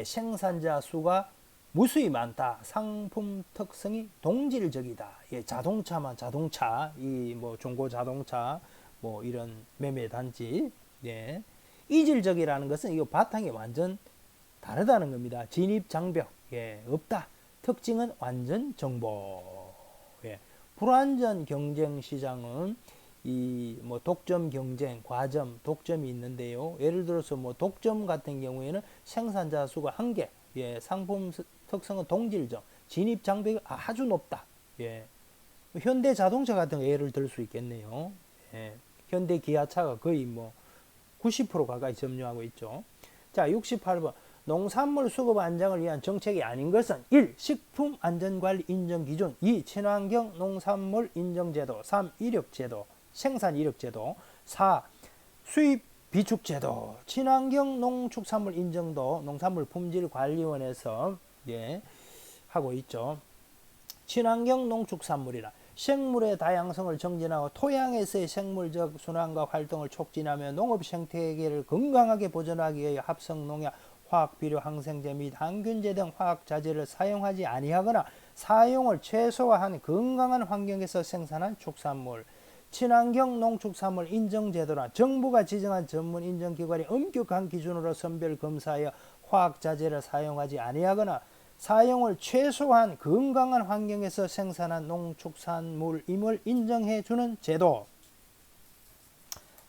생산자 수가 무수히 많다. 상품 특성이 동질적이다. 자동차만 자동차, 이 뭐 중고 자동차, 뭐 이런 매매 단지. 이질적이라는 것은 이 바탕이 완전 다르다는 겁니다. 진입 장벽 없다. 특징은 완전 정보. 불완전 경쟁 시장은 이 뭐 독점 경쟁, 과점, 독점이 있는데요. 예를 들어서 뭐 독점 같은 경우에는 생산자 수가 1개, 예, 상품 특성은 동질적, 진입 장벽이 아주 높다. 예. 현대 자동차 같은 거 예를 들 수 있겠네요. 예. 현대 기아차가 거의 뭐 90% 가까이 점유하고 있죠. 자, 68번. 농산물 수급 안정을 위한 정책이 아닌 것은 1. 식품 안전관리 인정기준, 2. 친환경 농산물 인정제도, 3. 이력제도, 생산 이력제도, 4. 수입 비축제도, 친환경 농축산물 인정도 농산물 품질 관리원에서 예, 하고 있죠. 친환경 농축산물이라 생물의 다양성을 정진하고 토양에서의 생물적 순환과 활동을 촉진하며 농업 생태계를 건강하게 보존하기 위해 합성 농약, 화학 비료, 항생제 및 항균제 등 화학 자재를 사용하지 아니하거나 사용을 최소화한 건강한 환경에서 생산한 축산물. 친환경 농축산물 인정제도란 정부가 지정한 전문 인정기관이 엄격한 기준으로 선별 검사하여 화학 자재를 사용하지 아니하거나 사용을 최소화한 건강한 환경에서 생산한 농축산물임을 인정해 주는 제도.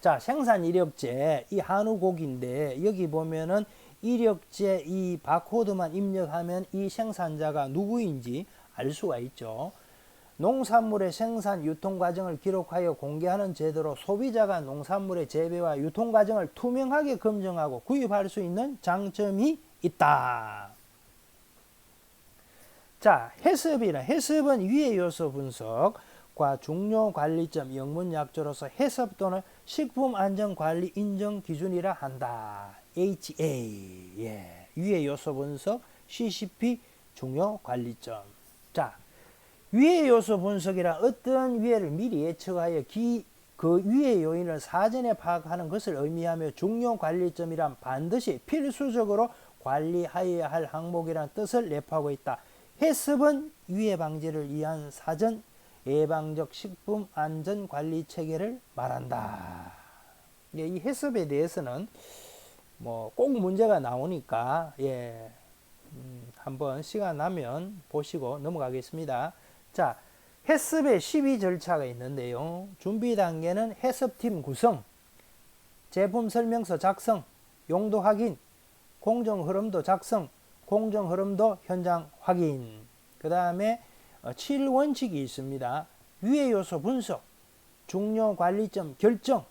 자, 생산 이력제 이 한우 고기인데 여기 보면은 이력제 이 바코드만 입력하면 이 생산자가 누구인지 알 수가 있죠. 농산물의 생산 유통 과정을 기록하여 공개하는 제도로 소비자가 농산물의 재배와 유통 과정을 투명하게 검증하고 구입할 수 있는 장점이 있다. 자, 해썹은 위의 요소 분석과 중요 관리점 영문 약조로서 해썹 또는 식품 안전 관리 인정 기준이라 한다. HA. 예. 위의 요소 분석, CCP 중요 관리점. 자, 위의 요소 분석이란 어떤 위해를 미리 예측하여 그 위의 요인을 사전에 파악하는 것을 의미하며 중요 관리점이란 반드시 필수적으로 관리하여야 할 항목이라는 뜻을 내포하고 있다. 해썹은 위해 방지를 위한 사전 예방적 식품 안전 관리 체계를 말한다. 예, 이 해썹에 대해서는 뭐 꼭 문제가 나오니까 예, 한번 시간 나면 보시고 넘어가겠습니다. 자, 해썹의 12 절차가 있는데요. 준비 단계는 해썹팀 구성, 제품 설명서 작성, 용도 확인, 공정 흐름도 작성, 공정 흐름도 현장 확인. 그 다음에 7원칙이 있습니다. 위의 요소 분석, 중요 관리점 결정,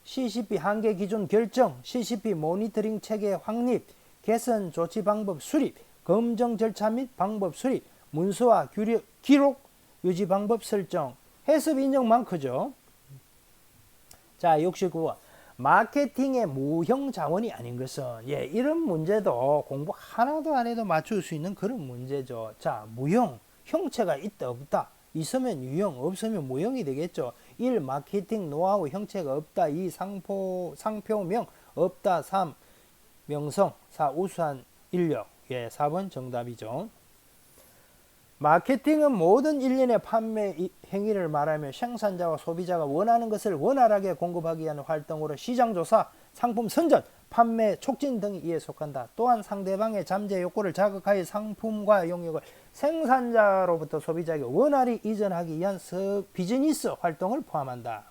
CCP 한계 기준 결정, CCP 모니터링 체계 확립, 개선 조치 방법 수립, 검증 절차 및 방법 수립, 문서와 기록 유지 방법 설정. 해썹 인정 많크죠. 자, 69번. 마케팅의 무형 자원이 아닌 것은 예, 이런 문제도 공부 하나도 안 해도 맞출 수 있는 그런 문제죠. 자, 무형 형체가 있다 없다. 있으면 유형, 없으면 무형이 되겠죠. 1. 마케팅 노하우 형체가 없다. 2. 상표명 없다. 3. 명성. 4. 우수한 인력. 예, 4번 정답이죠. 마케팅은 모든 일련의 판매 행위를 말하며 생산자와 소비자가 원하는 것을 원활하게 공급하기 위한 활동으로 시장조사, 상품 선전, 판매 촉진 등에 속한다. 또한 상대방의 잠재 욕구를 자극하여 상품과 용역을 생산자로부터 소비자에게 원활히 이전하기 위한 비즈니스 활동을 포함한다.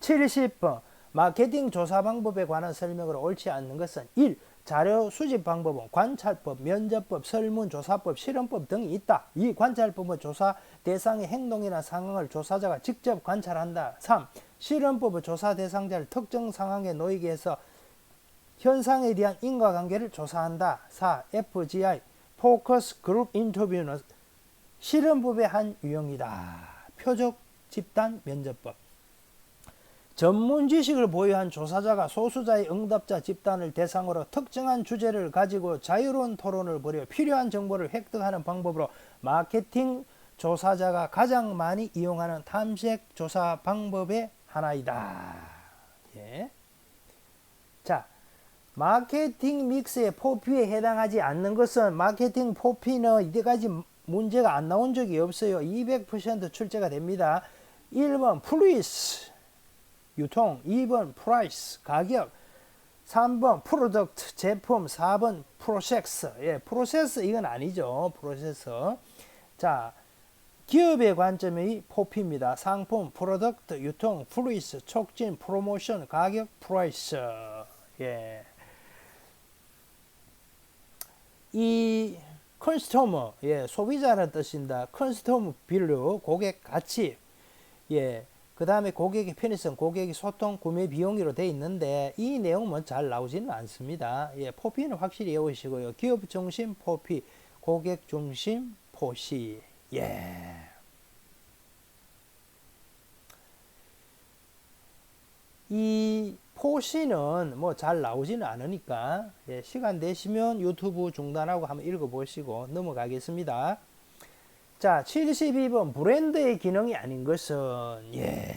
70번. 마케팅 조사 방법에 관한 설명을 옳지 않는 것은 1. 자료 수집 방법은 관찰법, 면접법, 설문조사법, 실험법 등이 있다. 2. 관찰법은 조사 대상의 행동이나 상황을 조사자가 직접 관찰한다. 3. 실험법은 조사 대상자를 특정 상황에 놓이게 해서 현상에 대한 인과관계를 조사한다. 4. FGI, Focus Group Interview는 실험법의 한 유형이다. 표적 집단 면접법. 전문 지식을 보유한 조사자가 소수자의 응답자 집단을 대상으로 특정한 주제를 가지고 자유로운 토론을 벌여 필요한 정보를 획득하는 방법으로 마케팅 조사자가 가장 많이 이용하는 탐색 조사 방법의 하나이다. 예. 자, 마케팅 믹스의 포피에 해당하지 않는 것은 마케팅 포피는 이때까지 문제가 안 나온 적이 없어요. 200% 출제가 됩니다. 1번 플리스 유통, 2번 프라이스 가격, 3번 프로덕트 제품, 4번 프로세스. 예, 프로세스 이건 아니죠. 프로세서. 자, 기업의 관점이 포피입니다. 상품, 프로덕트, 유통, 플리스, 촉진, 프로모션, 가격, 프라이스. 예. 이 컨스토머, 예, 소비자라는 뜻입니다. 컨스토머 밸류, 고객 가치, 예, 그 다음에 고객의 편의성, 고객의 소통, 구매 비용으로 되어 있는데 이 내용은 잘 나오지는 않습니다. 예, 포피는 확실히 외우시고요. 기업 중심 포피, 고객 중심 포시. 예. 이 포시는 뭐 잘 나오지는 않으니까 예, 시간 되시면 유튜브 중단하고 한번 읽어보시고 넘어가겠습니다. 자, 72번 브랜드의 기능이 아닌 것은 예,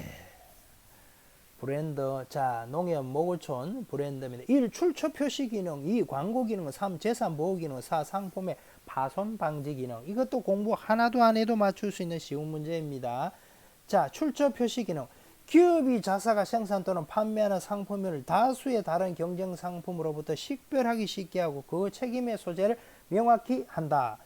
브랜드. 자, 농협 모골촌 브랜드입니다. 1. 출처 표시 기능. 2. 광고 기능. 3. 재산 보호 기능. 4. 상품의 파손 방지 기능. 이것도 공부 하나도 안 해도 맞출 수 있는 쉬운 문제입니다. 자, 출처 표시 기능. 기업이 자사가 생산 또는 판매하는 상품을 다수의 다른 경쟁 상품으로부터 식별하기 쉽게 하고 그 책임의 소재를 명확히 한다.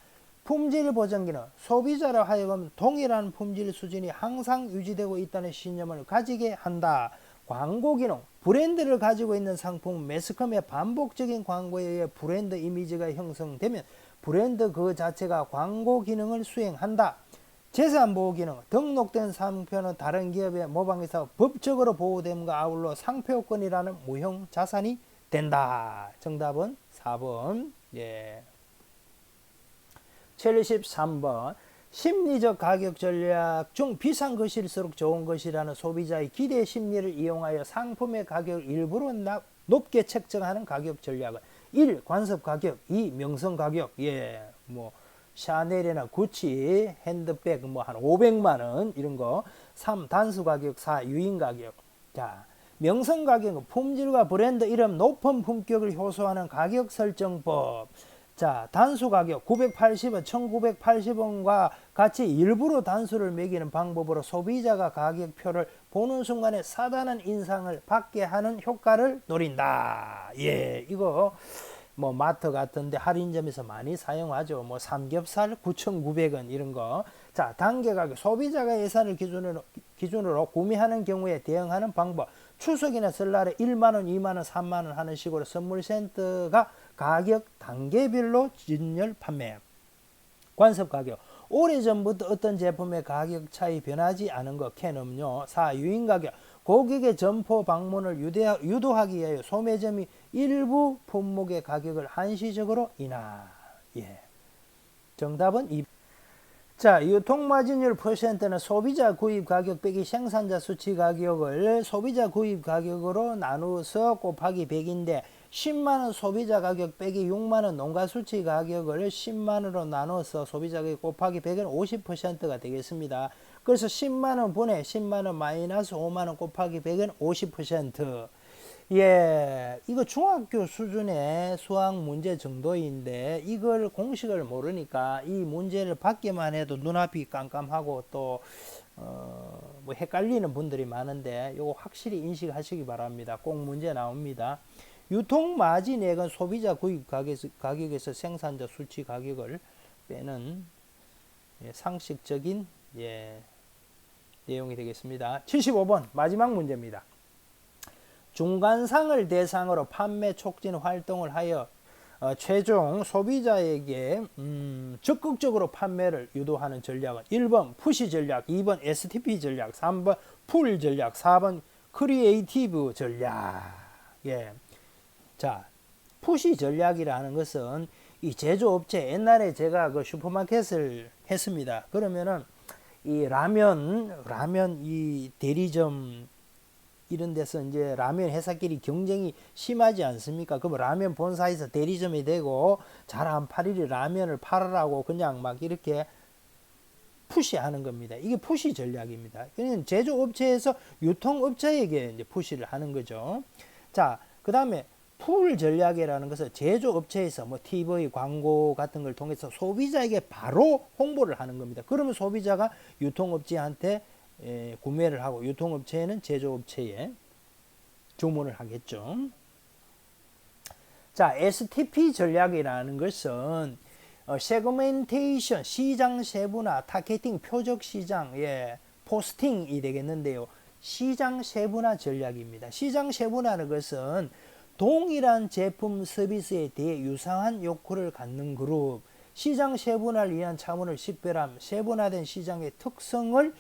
품질 보정 기능. 소비자로 하여금 동일한 품질 수준이 항상 유지되고 있다는 신념을 가지게 한다. 광고 기능. 브랜드를 가지고 있는 상품 매스컴의 반복적인 광고에 의해 브랜드 이미지가 형성되면 브랜드 그 자체가 광고 기능을 수행한다. 재산 보호 기능. 등록된 상표는 다른 기업의 모방에서 법적으로 보호됨과 아울러 상표권이라는 무형 자산이 된다. 정답은 4번. 예. 73번. 심리적 가격 전략 중 비싼 것일수록 좋은 것이라는 소비자의 기대 심리를 이용하여 상품의 가격을 일부러 높게 책정하는 가격 전략은 1. 관습 가격. 2. 명성 가격. 예, 뭐 샤넬이나 구찌 핸드백 뭐 한 500만원 이런 거. 3. 단수 가격. 4. 유인 가격. 자, 명성 가격은 품질과 브랜드 이름 높은 품격을 효소하는 가격 설정법. 자, 단수 가격 980원, 1980원과 같이 일부러 단수를 매기는 방법으로 소비자가 가격표를 보는 순간에 사다는 인상을 받게 하는 효과를 노린다. 예, 이거 뭐 마트 같은데 할인점에서 많이 사용하죠. 뭐 삼겹살 9,900원 이런 거. 자, 단계 가격. 소비자가 예산을 기준으로 구매하는 경우에 대응하는 방법. 추석이나 설날에 1만원, 2만원, 3만원 하는 식으로 선물센터가 가격 단계별로 진열 판매. 관습 가격. 오래전부터 어떤 제품의 가격 차이 변하지 않은 것, 캔 음료. 4. 유인 가격. 고객의 점포 방문을 유도하기 위하여 소매점이 일부 품목의 가격을 한시적으로 인하. 예. 정답은 2. 자, 유통마진율 퍼센트는 소비자 구입 가격 빼기 생산자 수치 가격을 소비자 구입 가격으로 나누어서 곱하기 100인데 10만원 소비자 가격 빼기 6만원 농가 수치 가격을 10만원으로 나눠서 소비자 가격 곱하기 100은 50%가 되겠습니다. 그래서 10만원 분의 10만원 마이너스 5만원 곱하기 100은 50%. 예, 이거 중학교 수준의 수학 문제 정도인데 이걸 공식을 모르니까 이 문제를 받기만 해도 눈앞이 깜깜하고 또 뭐 헷갈리는 분들이 많은데 이거 확실히 인식하시기 바랍니다. 꼭 문제 나옵니다. 유통 마진액은 소비자 구입 가격에서 생산자 수치 가격을 빼는 상식적인 내용이 되겠습니다. 75번 마지막 문제입니다. 중간상을 대상으로 판매 촉진 활동을 하여 최종 소비자에게 적극적으로 판매를 유도하는 전략은 1번 푸시 전략, 2번 STP 전략, 3번 풀 전략, 4번 크리에이티브 전략. 예. 자, 푸시 전략이라는 것은 이 제조업체, 옛날에 제가 그 슈퍼마켓을 했습니다. 그러면은 이 라면 이 대리점 이런 데서 이제 라면 회사끼리 경쟁이 심하지 않습니까? 그럼 라면 본사에서 대리점이 되고 잘 안 팔리리 라면을 팔으라고 그냥 막 이렇게 푸시하는 겁니다. 이게 푸시 전략입니다. 그냥 제조업체에서 유통업체에게 이제 푸시를 하는 거죠. 자, 그 다음에 풀 전략이라는 것은 제조업체에서 뭐 TV 광고 같은 걸 통해서 소비자에게 바로 홍보를 하는 겁니다. 그러면 소비자가 유통업체한테 구매를 하고 유통업체는 제조업체에 주문을 하겠죠. 자, STP 전략이라는 것은 세그멘테이션, 시장 세분화, 타겟팅, 표적 시장, 포스팅이 되겠는데요. 시장 세분화 전략입니다. 시장 세분화는 것은 동일한 제품 서비스에 대해 유사한 욕구를 갖는 그룹, 시장 세분화를 위한 차원을 식별함, 세분화된 시장의 특성을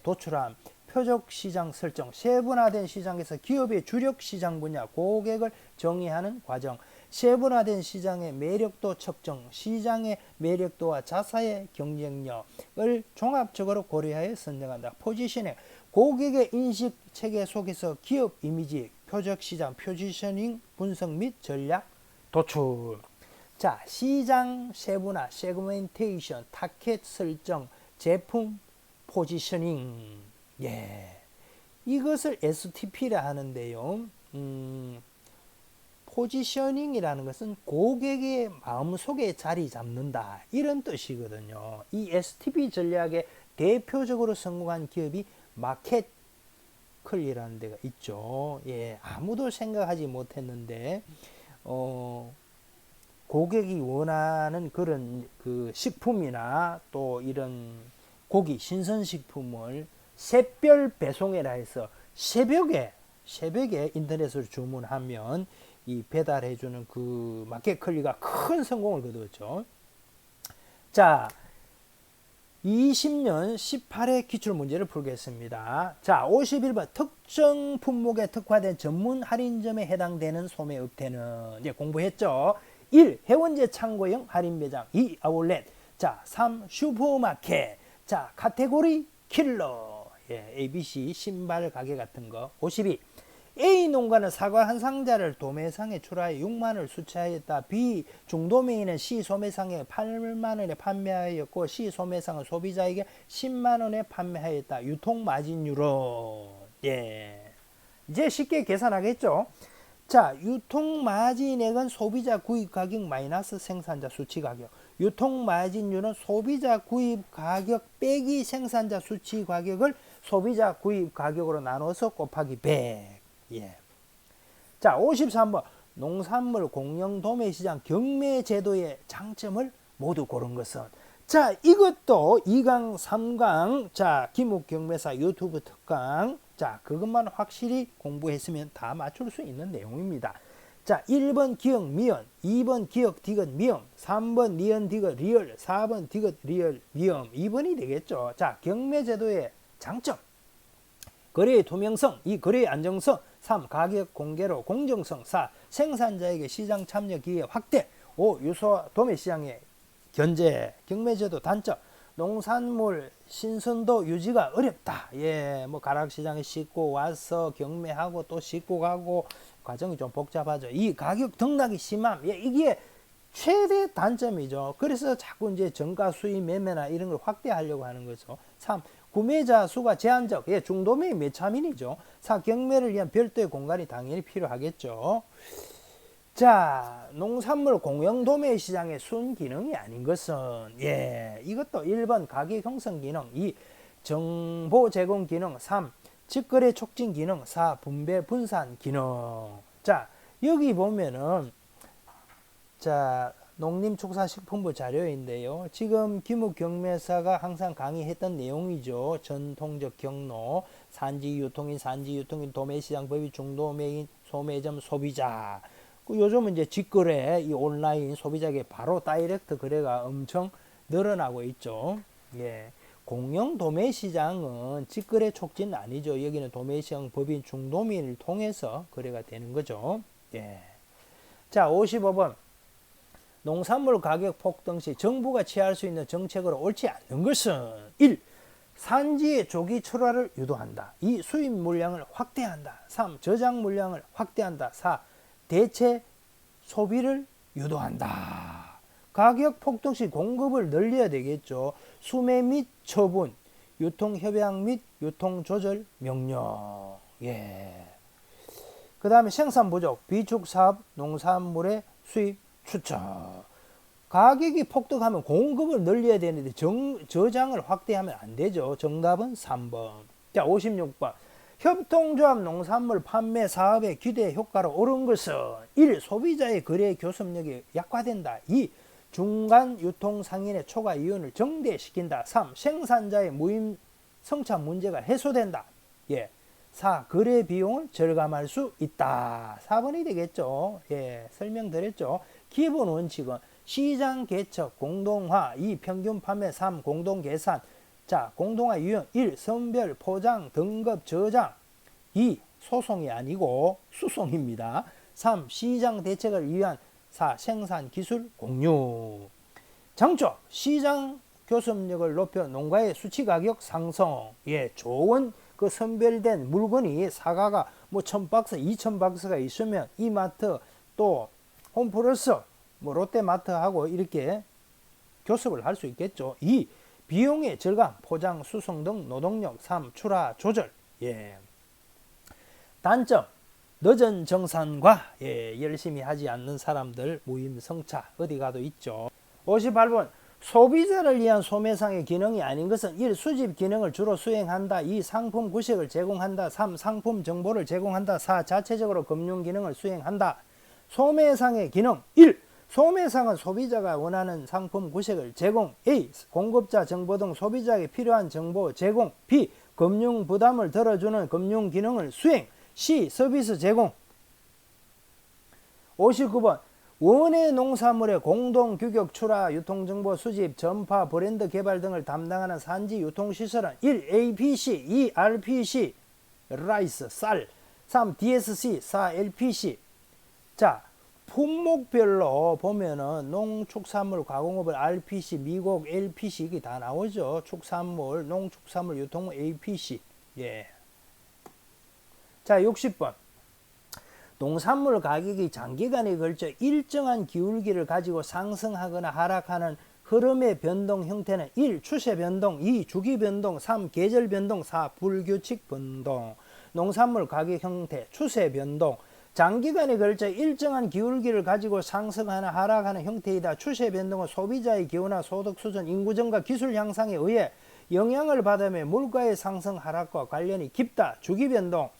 도출함, 표적 시장 설정, 세분화된 시장에서 기업의 주력 시장 분야, 고객을 정의하는 과정, 세분화된 시장의 매력도 측정, 시장의 매력도와 자사의 경쟁력을 종합적으로 고려하여 선정한다. 포지셔닝, 고객의 인식 체계 속에서 기업 이미지, 표적 시장, 포지셔닝 분석 및 전략 도출. 자, 시장 세분화, 세그멘테이션, 타켓 설정, 제품 포지셔닝. 이것을 STP라 하는데요. 포지셔닝이라는 것은 고객의 마음속에 자리 잡는다, 이런 뜻이거든요. 이 STP 전략에 대표적으로 성공한 기업이 마켓클이라는 데가 있죠. 아무도 생각하지 못했는데 고객이 원하는 그런 그 식품이나 또 이런 고기, 신선식품을 샛별 배송이라 해서 새벽에 인터넷으로 주문하면 이 배달해주는 그 마켓컬리가 큰 성공을 거두었죠. 자, 20년 18회 기출문제를 풀겠습니다. 자, 51번 특정 품목에 특화된 전문 할인점에 해당되는 소매업태는 이제 공부했죠. 1. 해원제 창고형 할인 매장. 2. 아울렛. 자, 3. 슈퍼마켓. 자, 카테고리 킬러. ABC 신발 가게 같은 거. 52. A 농가는 사과 한 상자를 도매상에 출하해 6만원을 수취하였다. B 중도매인은 C 소매상에 8만원에 판매하였고 C 소매상은 소비자에게 10만원에 판매하였다. 유통마진율은 이제 쉽게 계산하겠죠. 자, 유통마진액은 소비자 구입가격 마이너스 생산자 수치가격. 유통마진율은 소비자 구입가격 빼기 생산자 수치가격을 소비자 구입가격으로 나눠서 곱하기 100. 자, 53번 농산물 공영 도매시장 경매 제도의 장점을 모두 고른 것은. 자, 이것도 2강 3강 자 김욱경매사 유튜브 특강, 자 그것만 확실히 공부했으면 다 맞출 수 있는 내용입니다. 자, 1번 기억 미연, 2번 기억 디귿 미음, 3번 니은 디귿 리얼, 4번 디귿 리얼 미음, 2번이 되겠죠. 자, 경매 제도의 장점. 거래의 투명성, 2. 거래의 안정성, 3. 가격 공개로 공정성, 4. 생산자에게 시장 참여 기회 확대, 5. 유소 도매시장의 견제. 경매제도 단점. 농산물 신선도 유지가 어렵다. 뭐 가락시장에 싣고 와서 경매하고 또 싣고 가고 과정이 좀 복잡하죠. 2. 가격 등락이 심함. 이게 최대 단점이죠. 그래서 자꾸 이제 정가 수입 매매나 이런 걸 확대하려고 하는 거죠. 3. 구매자 수가 제한적, 중도매의 매차민이죠. 4. 경매를 위한 별도의 공간이 당연히 필요하겠죠. 자, 농산물 공영 도매 시장의 순기능이 아닌 것은 이것도 1번 가격 형성 기능, 2. 정보 제공 기능, 3. 직거래 촉진 기능, 4. 분배 분산 기능. 자, 여기 보면은 자, 농림축산식품부 자료인데요. 지금 김욱경매사가 항상 강의했던 내용이죠. 전통적 경로, 산지유통인, 도매시장 법인, 중도매인, 소매점, 소비자. 요즘은 이제 직거래, 이 온라인 소비자에게 바로 다이렉트 거래가 엄청 늘어나고 있죠. 공영 도매시장은 직거래 촉진 아니죠. 여기는 도매시장 법인, 중도매인을 통해서 거래가 되는 거죠. 자, 55번. 농산물 가격 폭등 시 정부가 취할 수 있는 정책으로 옳지 않는 것은 1. 산지의 조기 출하를 유도한다. 2. 수입 물량을 확대한다. 3. 저장 물량을 확대한다. 4. 대체 소비를 유도한다. 가격 폭등 시 공급을 늘려야 되겠죠. 수매 및 처분, 유통협약 및 유통조절 명령. 그 다음에 생산 부족, 비축사업, 농산물의 수입 추천. 가격이 폭등하면 공급을 늘려야 되는데 저장을 확대하면 안 되죠. 정답은 3번. 자, 56번. 협동조합 농산물 판매 사업의 기대 효과로 오른 것은 1. 소비자의 거래 교섭력이 약화된다. 2. 중간 유통 상인의 초과 이윤을 정대시킨다. 3. 생산자의 무임 성차 문제가 해소된다. 4. 거래 비용을 절감할 수 있다. 4번이 되겠죠. 예, 설명드렸죠. 기본 원칙은 시장 개척, 공동화, 2. 평균 판매, 3. 공동 계산. 자, 공동화 유형 1. 선별, 포장, 등급, 저장. 2. 소송이 아니고 수송입니다. 3. 시장 대책을 위한 4. 생산 기술 공유. 장점, 시장 교섭력을 높여 농가의 수치 가격 상승. 예, 좋은 그 선별된 물건이 사과가 뭐 1000박스, 2000박스가 있으면 이마트 또 홈플러스 뭐 롯데마트하고 이렇게 교섭을 할 수 있겠죠. 2. 비용의 절감, 포장, 수송 등 노동력. 3. 출하 조절. 예. 단점, 늦은 정산과 열심히 하지 않는 사람들 무임승차 어디 가도 있죠. 58번 소비자를 위한 소매상의 기능이 아닌 것은 1. 수집 기능을 주로 수행한다. 2. 상품 구색을 제공한다. 3. 상품 정보를 제공한다. 4. 자체적으로 금융 기능을 수행한다. 소매상의 기능 1. 소매상은 소비자가 원하는 상품 구색을 제공. A. 공급자 정보 등 소비자에게 필요한 정보 제공. B. 금융 부담을 덜어주는 금융 기능을 수행. C. 서비스 제공. 59번 원예 농산물의 공동 규격 출하 유통정보 수집 전파 브랜드 개발 등을 담당하는 산지 유통시설은 1. APC 2. RPC 라이스 쌀 3. DSC 4. LPC. 자, 품목별로 보면은 농축산물 가공업을 RPC, 미국 LPC 이게 다 나오죠. 축산물, 농축산물 유통 APC. 예. 자, 60번 농산물 가격이 장기간에 걸쳐 일정한 기울기를 가지고 상승하거나 하락하는 흐름의 변동 형태는 1. 추세 변동, 2. 주기 변동, 3. 계절 변동, 4. 불규칙 변동. 농산물 가격 형태, 추세 변동. 장기간에 걸쳐 일정한 기울기를 가지고 상승하나 하락하는 형태이다. 추세 변동은 소비자의 기호나 소득 수준, 인구 증가, 기술 향상에 의해 영향을 받으며 물가의 상승 하락과 관련이 깊다. 주기 변동.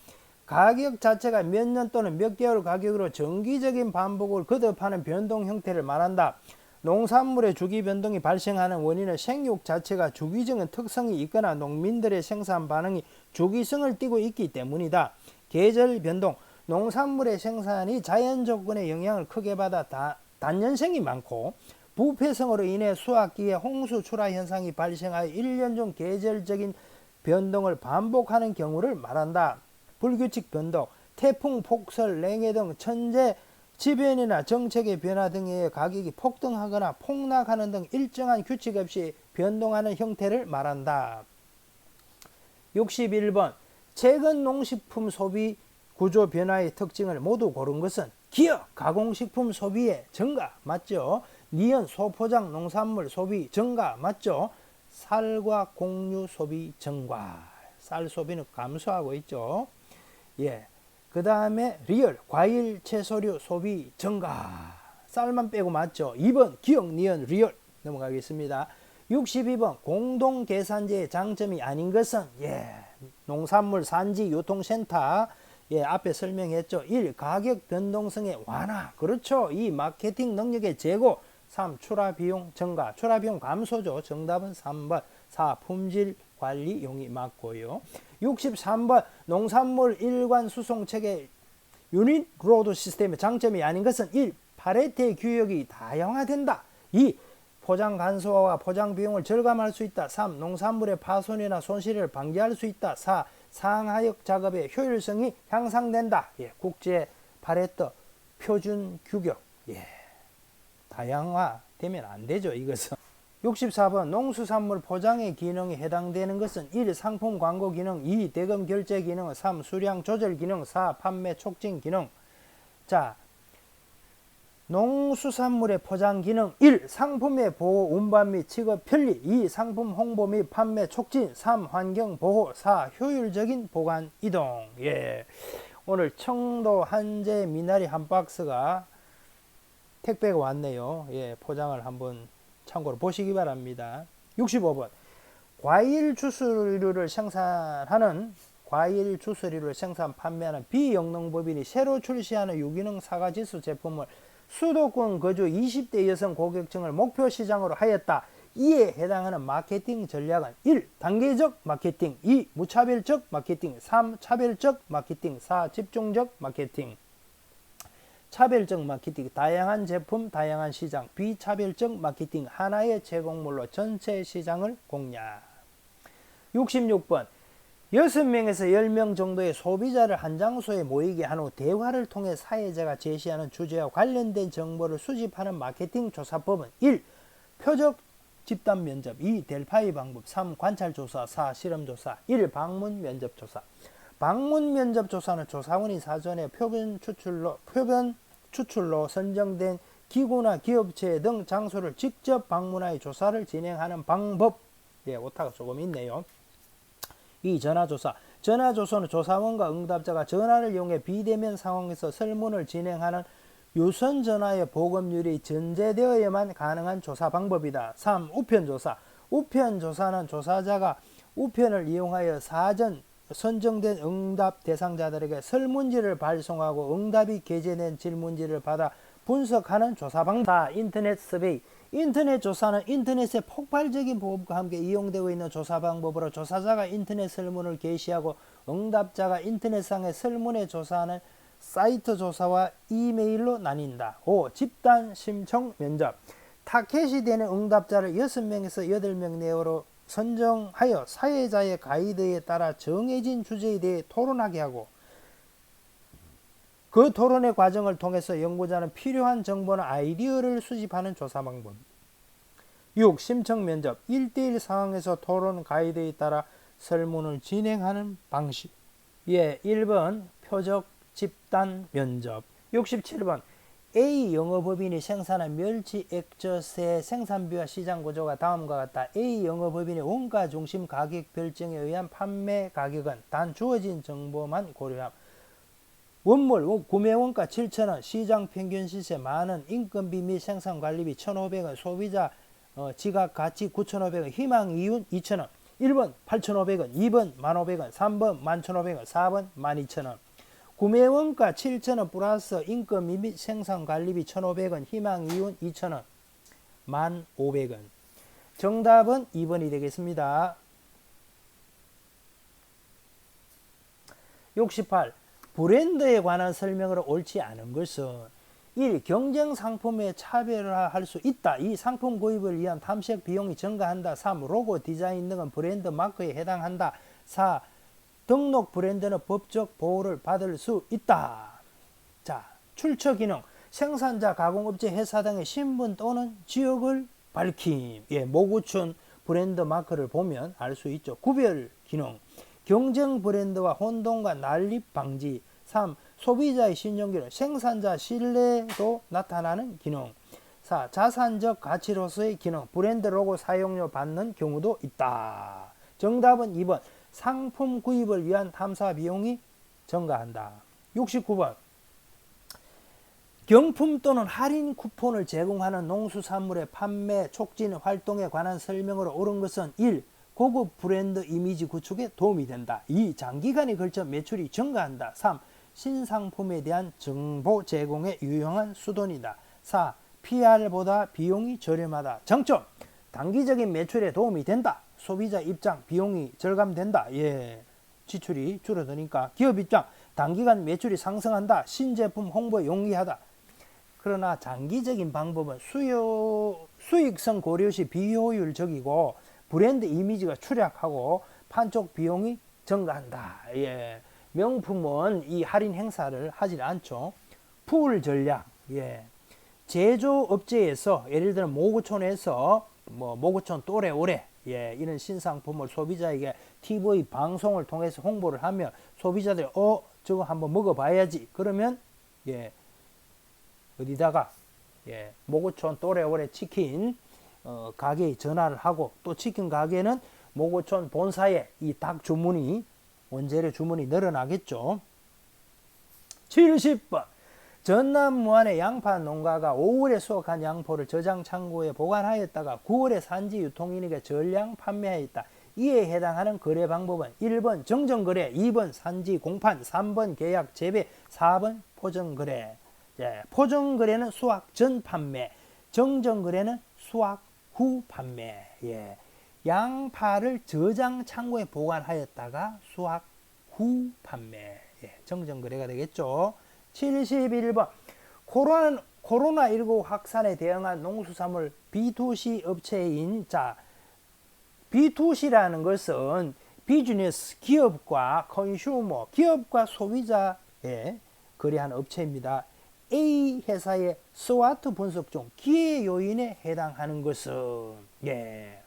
가격 자체가 몇 년 또는 몇 개월 가격으로 정기적인 반복을 거듭하는 변동 형태를 말한다. 농산물의 주기 변동이 발생하는 원인은 생육 자체가 주기적인 특성이 있거나 농민들의 생산 반응이 주기성을 띠고 있기 때문이다. 계절 변동. 농산물의 생산이 자연 조건의 영향을 크게 받아 단년생이 많고 부패성으로 인해 수확기에 홍수 출하 현상이 발생하여 1년 중 계절적인 변동을 반복하는 경우를 말한다. 불규칙 변동, 태풍, 폭설, 냉해 등 천재 지변이나 정책의 변화 등에 의해 가격이 폭등하거나 폭락하는 등 일정한 규칙 없이 변동하는 형태를 말한다. 61번 최근 농식품 소비 구조 변화의 특징을 모두 고른 것은 기업, 가공식품 소비의 증가 맞죠? 니은, 소포장 농산물 소비 증가 맞죠? 쌀과 곡류 소비 증가. 쌀 소비는 감소하고 있죠. 예. 그 다음에 리얼, 과일, 채소류 소비 증가. 쌀만 빼고 맞죠? 2번 기억, 니은, 리얼 넘어가겠습니다. 62번 공동계산제의 장점이 아닌 것은 농산물 산지 유통센터 앞에 설명했죠. 1. 가격 변동성의 완화. 그렇죠. 2. 마케팅 능력의 제고. 3. 출하비용 증가. 출하비용 감소죠. 정답은 3번. 4. 품질 관리 용이 맞고요. 63번 농산물 일관 수송체계 유닛 로드 시스템의 장점이 아닌 것은 1. 파레트의 규격이 다양화된다. 2. 포장 간소화와 포장 비용을 절감할 수 있다. 3. 농산물의 파손이나 손실을 방지할 수 있다. 4. 상하역 작업의 효율성이 향상된다. 국제 파레트 표준 규격. 다양화되면 안 되죠. 이것은. 64번 농수산물 포장의 기능에 해당되는 것은 1. 상품 광고 기능, 2. 대금 결제 기능, 3. 수량 조절 기능, 4. 판매 촉진 기능. 자, 농수산물의 포장 기능 1. 상품의 보호, 운반 및 취급 편리. 2. 상품 홍보 및 판매 촉진. 3. 환경 보호. 4. 효율적인 보관 이동. 오늘 청도 한제 미나리 한 박스가 택배가 왔네요. 포장을 한번 참고로 보시기 바랍니다. 65번 과일 주스류를 생산하는 판매하는 비영농법인이 새로 출시하는 유기농 사과지수 제품을 수도권 거주 20대 여성 고객층을 목표 시장으로 하였다. 이에 해당하는 마케팅 전략은 1. 단계적 마케팅, 2. 무차별적 마케팅, 3. 차별적 마케팅, 4. 집중적 마케팅. 차별적 마케팅, 다양한 제품, 다양한 시장. 비차별적 마케팅, 하나의 제공물로 전체 시장을 공략. 66번 6명에서 10명 정도의 소비자를 한 장소에 모이게 한 후 대화를 통해 사회자가 제시하는 주제와 관련된 정보를 수집하는 마케팅 조사법은 1. 표적 집단 면접, 2. 델파이 방법, 3. 관찰 조사, 4. 실험 조사. 1. 방문 면접 조사. 방문 면접 조사는 조사원이 사전에 표본 추출로 선정된 기구나 기업체 등 장소를 직접 방문하여 조사를 진행하는 방법. 예, 오타가 조금 있네요. 2. 전화조사. 전화조사는 조사원과 응답자가 전화를 이용해 비대면 상황에서 설문을 진행하는 유선 전화의 보급률이 전제되어야만 가능한 조사 방법이다. 3. 우편조사. 우편조사는 조사자가 우편을 이용하여 사전 선정된 응답 대상자들에게 설문지를 발송하고 응답이 게재된 질문지를 받아 분석하는 조사 방법. 4. 인터넷 서베이. 인터넷 조사는 인터넷의 폭발적인 보급과 함께 이용되고 있는 조사 방법으로 조사자가 인터넷 설문을 게시하고 응답자가 인터넷상의 설문에 조사하는 사이트 조사와 이메일로 나뉜다. 5. 집단 심청 면접. 타켓이 되는 응답자를 6명에서 8명 내로 선정하여 사회자의 가이드에 따라 정해진 주제에 대해 토론하게 하고 그 토론의 과정을 통해서 연구자는 필요한 정보나 아이디어를 수집하는 조사 방법. 6. 심청 면접. 1대1 상황에서 토론 가이드에 따라 설문을 진행하는 방식. 예, 1번 표적 집단 면접. 67번 A 영업법인이 생산한 멸치 액젓의 생산비와 시장 구조가 다음과 같다. A 영업법인의 원가 중심 가격 결정에 의한 판매 가격은 단 주어진 정보만 고려함. 원물 구매 원가 7,000원, 시장 평균 시세 만원, 인건비 및 생산관리비 1,500원, 소비자 지각 가치 9,500원, 희망 이윤 2,000원. 1번 8,500원, 2번 1,500원, 3번 11,500원, 4번 12,000원. 구매 원가 7,000원 플러스 인건비 및 생산관리비 1,500원, 희망 이윤 2,000원, 1,500원. 정답은 2번이 되겠습니다. 68. 브랜드에 관한 설명으로 옳지 않은 것은 1. 경쟁 상품에 차별화할 수 있다. 2. 상품 구입을 위한 탐색 비용이 증가한다. 3. 로고 디자인 등은 브랜드 마크에 해당한다. 4. 등록 브랜드는 법적 보호를 받을 수 있다. 자, 출처 기능. 생산자, 가공업체, 회사 등의 신분 또는 지역을 밝힘. 예, 모구춘 브랜드 마크를 보면 알 수 있죠. 구별 기능. 경쟁 브랜드와 혼동과 난립 방지. 3. 소비자의 신용 기능. 생산자 신뢰도 나타나는 기능. 4. 자산적 가치로서의 기능. 브랜드 로고 사용료 받는 경우도 있다. 정답은 2번. 상품 구입을 위한 탐사 비용이 증가한다. 69번. 경품 또는 할인 쿠폰을 제공하는 농수산물의 판매 촉진 활동에 관한 설명으로 옳은 것은 1. 고급 브랜드 이미지 구축에 도움이 된다. 2. 장기간에 걸쳐 매출이 증가한다. 3. 신상품에 대한 정보 제공에 유용한 수단이다. 4. PR보다 비용이 저렴하다. 장점. 단기적인 매출에 도움이 된다. 소비자 입장 비용이 절감된다. 예, 지출이 줄어드니까. 기업 입장 단기간 매출이 상승한다. 신제품 홍보에 용이하다. 그러나 장기적인 방법은 수익성 고려 시 비효율적이고 브랜드 이미지가 추락하고 판촉 비용이 증가한다. 예, 명품은 이 할인 행사를 하지 않죠. 풀 전략. 예, 제조업체에서 예를 들어 모구촌에서 모구촌 또래오래 예, 이런 신상품을 소비자에게 TV 방송을 통해서 홍보를 하면 소비자들이 저거 한번 먹어봐야지. 그러면 예, 어디다가 예, 모구촌 또래오래 치킨 가게에 전화를 하고 또 치킨 가게는 모구촌 본사에 이 닭 주문이 원재료 주문이 늘어나겠죠. 70번. 전남 무안의 양파 농가가 5월에 수확한 양포를 저장 창고에 보관하였다가 9월에 산지 유통인에게 전량 판매하였다. 이에 해당하는 거래 방법은 1번 정정거래, 2번 산지 공판, 3번 계약 재배, 4번 포정거래. 예, 포정거래는 수확 전 판매, 정정거래는 수확 후 판매. 예. 양파를 저장 창고에 보관하였다가 수확 후 판매. 예. 정정 거래가 되겠죠. 71번. 코로나19 확산에 대응한 농수산물 B2C 업체인 B2C라는 것은 비즈니스 기업과 컨슈머 기업과 소비자에 거래하는 업체입니다. A 회사의 스와트 분석 중 기회 요인에 해당하는 것은 이제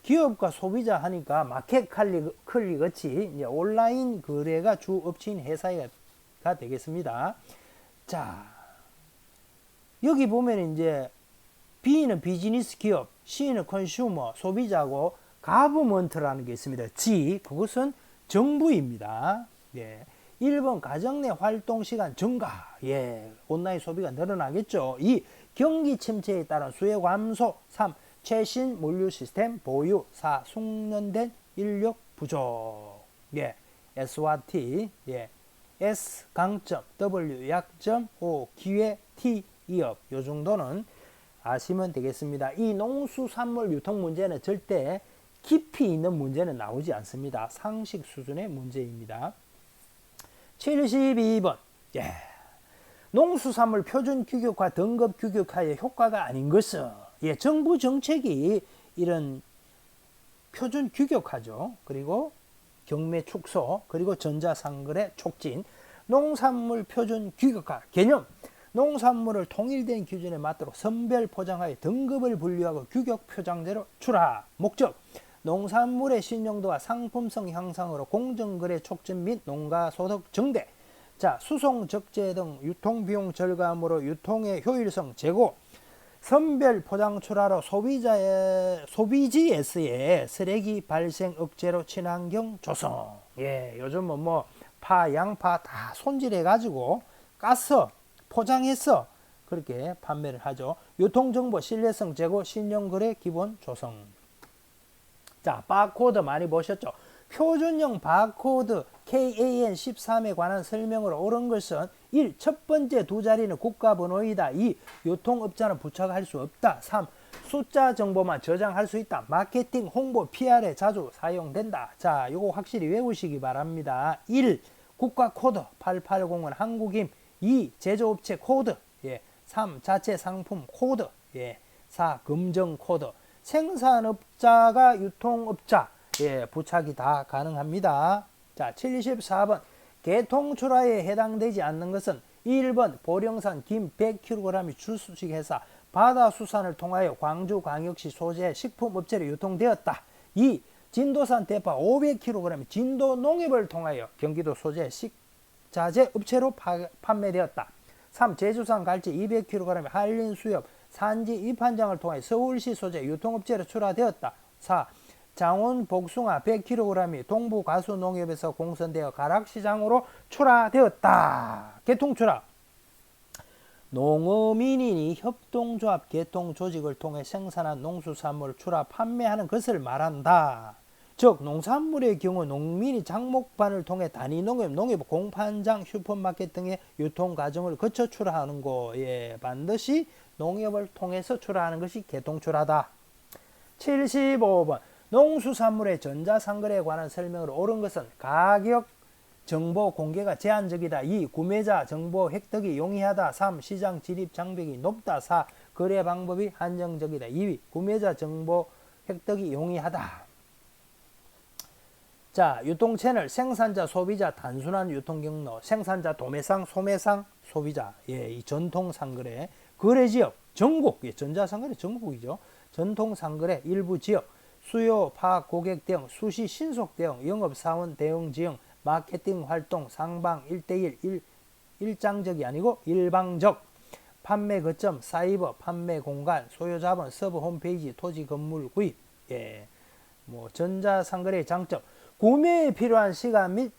기업과 소비자 하니까 마켓 클릭 같이 이제 온라인 거래가 주 업체인 회사가 되겠습니다. 자, 여기 보면 이제 B는 비즈니스 기업, C는 컨슈머 소비자고 가버먼트라는 게 있습니다. G 그것은 정부입니다. 예. 1번 가정 내 활동 시간 증가. 예. 온라인 소비가 늘어나겠죠. 2. 경기 침체에 따른 수요 감소. 3. 최신 물류 시스템 보유. 4. 숙련된 인력 부족. 예. SWT. 예. S 강점, W 약점, O 기회, T 이업. 요 정도는 아시면 되겠습니다. 이 농수산물 유통 문제는 절대 깊이 있는 문제는 나오지 않습니다. 상식 수준의 문제입니다. 72번. 예. 농수산물 표준 규격화, 등급 규격화의 효과가 아닌 것은 정부 정책이 이런 표준 규격화죠. 그리고 경매 축소, 그리고 전자상거래 촉진, 농산물 표준 규격화 개념. 농산물을 통일된 기준에 맞도록 선별 포장하여 등급을 분류하고 규격 표장제로 출하. 목적. 농산물의 신용도와 상품성 향상으로 공정거래 촉진 및 농가소득 증대. 자, 수송 적재 등 유통비용 절감으로 유통의 효율성 제고. 선별 포장 출하로 소비지에서의 쓰레기 발생 억제로 친환경 조성. 예, 요즘은 뭐 파, 양파 다 손질해 가지고 가서 포장해서 그렇게 판매를 하죠. 유통정보 신뢰성 제고, 신용거래 기본 조성. 자, 바코드 많이 보셨죠? 표준형 바코드 KAN13에 관한 설명으로 옳은 것은 1. 첫 번째 두 자리는 국가번호이다. 2. 유통업자는 부착할 수 없다. 3. 숫자 정보만 저장할 수 있다. 마케팅, 홍보, PR에 자주 사용된다. 자, 이거 확실히 외우시기 바랍니다. 1. 국가 코드 880은 한국임. 2. 제조업체 코드. 3. 자체 상품 코드. 4. 검정 코드. 생산업자가 유통업자 부착이 다 가능합니다. 자, 74번. 개통출하에 해당되지 않는 것은 1번 보령산 김 100kg이 주식회사 바다수산을 통하여 광주광역시 소재 식품업체로 유통되었다. 2. 진도산 대파 500kg 진도농협을 통하여 경기도 소재 식자재 업체로 판매되었다. 3. 제주산 갈치 200kg 한림수협 산지 입한장을 통하여 서울시 소재 유통업체로 출하되었다. 4. 장원 복숭아 100kg이 동부가수농협에서 공선되어 가락시장으로 출하되었다. 개통출하. 농어민인이 협동조합 개통조직을 통해 생산한 농수산물을 출하 판매하는 것을 말한다. 즉 농산물의 경우 농민이 장목반을 통해 단위농협, 농협, 공판장, 슈퍼마켓 등의 유통과정을 거쳐 출하하는 거. 반드시 농협을 통해서 출하하는 것이 개통출하다. 75번. 농수산물의 전자상거래에 관한 설명을 옳은 것은 가격 정보 공개가 제한적이다. 2. 구매자 정보 획득이 용이하다. 3. 시장 진입 장벽이 높다. 4. 거래 방법이 한정적이다. 2. 구매자 정보 획득이 용이하다. 자, 유통 채널 생산자, 소비자, 단순한 유통 경로, 생산자, 도매상, 소매상, 소비자. 이 전통 상거래, 거래 지역, 전국, 전자상거래 전국이죠. 전통 상거래 일부 지역, 수요 파악 고객 대응, 수시 신속 대응, 영업사원 대응 지형, 마케팅 활동, 상방 1대1, 일장적이 아니고 일방적, 판매 거점, 사이버, 판매 공간, 소요자본, 서버 홈페이지, 토지 건물 구입. 뭐 전자상거래의 장점, 구매에 필요한 시간 및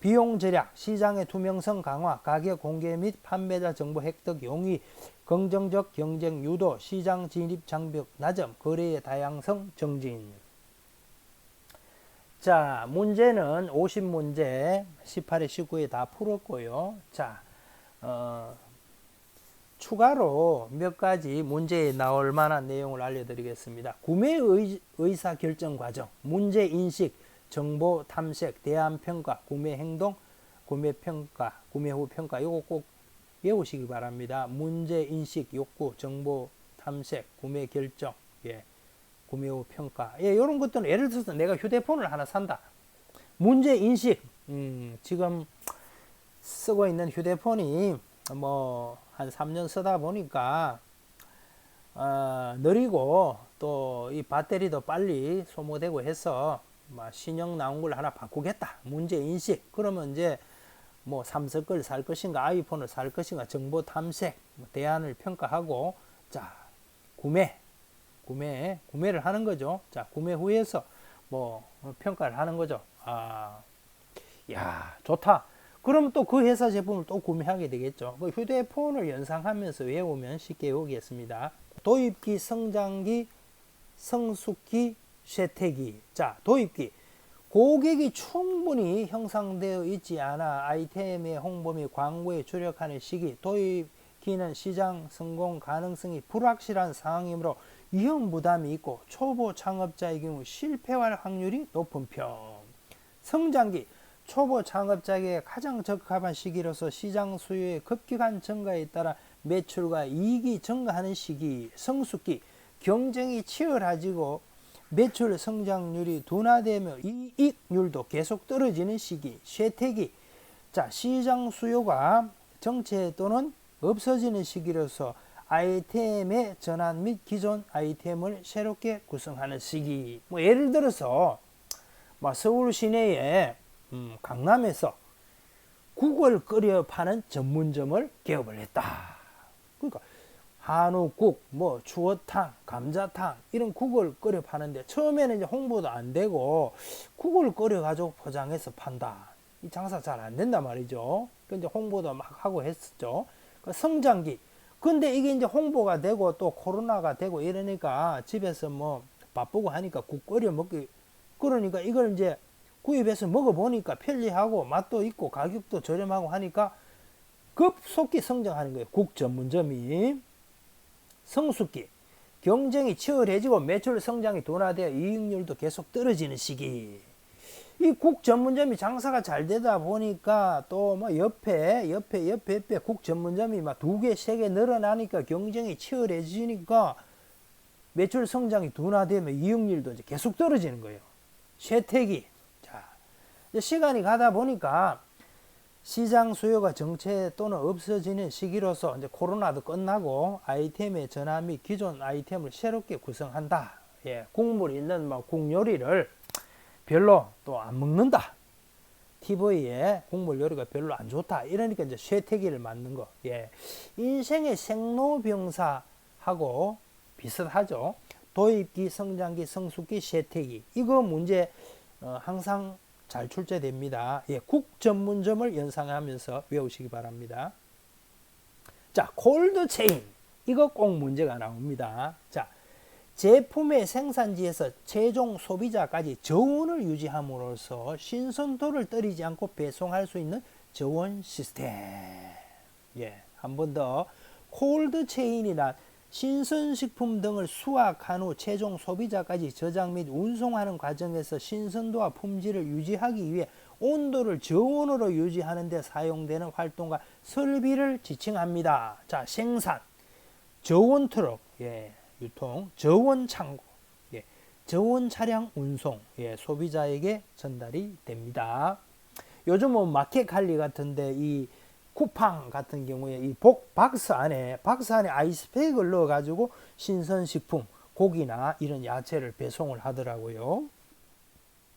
비용 절약, 시장의 투명성 강화, 가격 공개 및 판매자 정보 획득 용이, 긍정적 경쟁 유도, 시장 진입 장벽 낮음, 거래의 다양성 정진. 자, 문제는 50문제 18에 19에 다 풀었고요. 자, 추가로 몇 가지 문제에 나올 만한 내용을 알려드리겠습니다. 구매 의사 결정 과정, 문제 인식, 정보 탐색, 대안 평가, 구매 행동, 구매 평가, 구매 후 평가. 이거 꼭 외우시기 바랍니다. 문제 인식, 욕구, 정보 탐색, 구매 결정, 예, 구매 후 평가. 예, 이런 것들은 예를 들어서 내가 휴대폰을 하나 산다. 문제 인식, 지금 쓰고 있는 휴대폰이 뭐 한 3년 쓰다 보니까 느리고 또 이 배터리도 빨리 소모되고 해서 신형 나온 걸 하나 바꾸겠다. 문제 인식. 그러면 이제 뭐 삼성 걸 살 것인가, 아이폰을 살 것인가, 정보 탐색, 대안을 평가하고, 자, 구매를 하는 거죠. 자, 구매 후에서 뭐 평가를 하는 거죠. 야, 좋다. 그러면 또 그 회사 제품을 또 구매하게 되겠죠. 그 휴대폰을 연상하면서 외우면 쉽게 외우겠습니다. 도입기, 성장기, 성숙기, 쇠퇴기. 자, 도입기. 고객이 충분히 형성되어 있지 않아 아이템의 홍보 및 광고에 주력하는 시기. 도입기는 시장 성공 가능성이 불확실한 상황이므로 위험 부담이 있고 초보 창업자의 경우 실패할 확률이 높은 편. 성장기. 초보 창업자에게 가장 적합한 시기로서 시장 수요의 급격한 증가에 따라 매출과 이익이 증가하는 시기. 성숙기. 경쟁이 치열해지고 매출 성장률이 둔화되며 이익률도 계속 떨어지는 시기. 쇠퇴기. 자, 시장 수요가 정체 또는 없어지는 시기로서 아이템의 전환 및 기존 아이템을 새롭게 구성하는 시기. 뭐 예를 들어서 서울 시내에 강남에서 국을 끓여 파는 전문점을 개업을 했다. 그러니까 한우국, 뭐 추어탕, 감자탕 이런 국을 끓여 파는데 처음에는 이제 홍보도 안 되고 국을 끓여 가지고 포장해서 판다. 이 장사 잘 안 된단 말이죠. 이제 홍보도 막 하고 했었죠. 성장기. 근데 이게 이제 홍보가 되고 또 코로나가 되고 이러니까 집에서 뭐 바쁘고 하니까 국 끓여 먹기, 그러니까 이걸 이제 구입해서 먹어보니까 편리하고 맛도 있고 가격도 저렴하고 하니까 급속히 성장하는 거예요. 국 전문점이. 성숙기. 경쟁이 치열해지고 매출 성장이 둔화되어 이익률도 계속 떨어지는 시기. 이 국 전문점이 장사가 잘 되다 보니까 또 뭐 옆에 국 전문점이 막 2개, 3개 늘어나니까 경쟁이 치열해지니까 매출 성장이 둔화되면 이익률도 이제 계속 떨어지는 거예요. 쇠퇴기. 자, 이제 시간이 가다 보니까 시장 수요가 정체 또는 없어지는 시기로서 이제 코로나도 끝나고 아이템의 전환 및 기존 아이템을 새롭게 구성한다. 예, 국물 있는 국 요리를 별로 또 안 먹는다. TV에 국물 요리가 별로 안 좋다. 이러니까 이제 쇠퇴기를 맞는 거. 예, 인생의 생로병사하고 비슷하죠. 도입기, 성장기, 성숙기, 쇠퇴기. 이거 문제 항상 잘 출제됩니다. 예, 국 전문점을 연상하면서 외우시기 바랍니다. 자, 콜드체인. 이거 꼭 문제가 나옵니다. 자, 제품의 생산지에서 최종 소비자까지 저온을 유지함으로써 신선도를 떨어지지 않고 배송할 수 있는 저온 시스템. 예, 한 번 더. 콜드체인이란 신선식품 등을 수확한 후 최종 소비자까지 저장 및 운송하는 과정에서 신선도와 품질을 유지하기 위해 온도를 저온으로 유지하는 데 사용되는 활동과 설비를 지칭합니다. 자, 생산, 저온 트럭, 예, 유통, 저온 창고, 예, 저온 차량 운송, 예, 소비자에게 전달이 됩니다. 요즘은 마켓칼리 같은데 이 쿠팡 같은 경우에 이 박스 안에 아이스팩을 넣어 가지고 신선식품, 고기나 이런 야채를 배송을 하더라고요.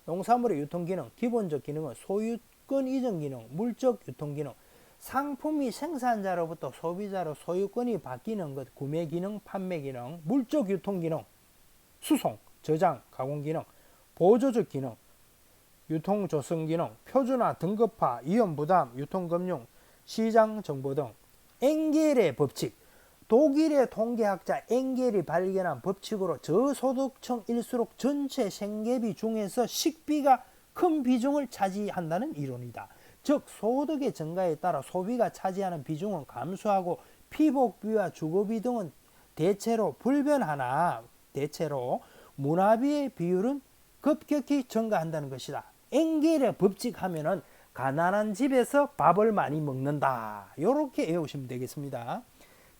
농산물의 유통기능, 기본적 기능은 소유권 이전 기능, 물적 유통기능, 상품이 생산자로부터 소비자로 소유권이 바뀌는 것, 구매 기능, 판매 기능, 물적 유통기능, 수송, 저장, 가공 기능, 보조적 기능, 유통 조성 기능, 표준화, 등급화, 위험 부담, 유통금융, 시장 정보 등. 엥겔의 법칙. 독일의 통계학자 엥겔이 발견한 법칙으로 저소득층일수록 전체 생계비 중에서 식비가 큰 비중을 차지한다는 이론이다. 즉 소득의 증가에 따라 소비가 차지하는 비중은 감소하고 피복비와 주거비 등은 대체로 불변하나 대체로 문화비의 비율은 급격히 증가한다는 것이다. 엥겔의 법칙 하면은 가난한 집에서 밥을 많이 먹는다. 이렇게 외우시면 되겠습니다.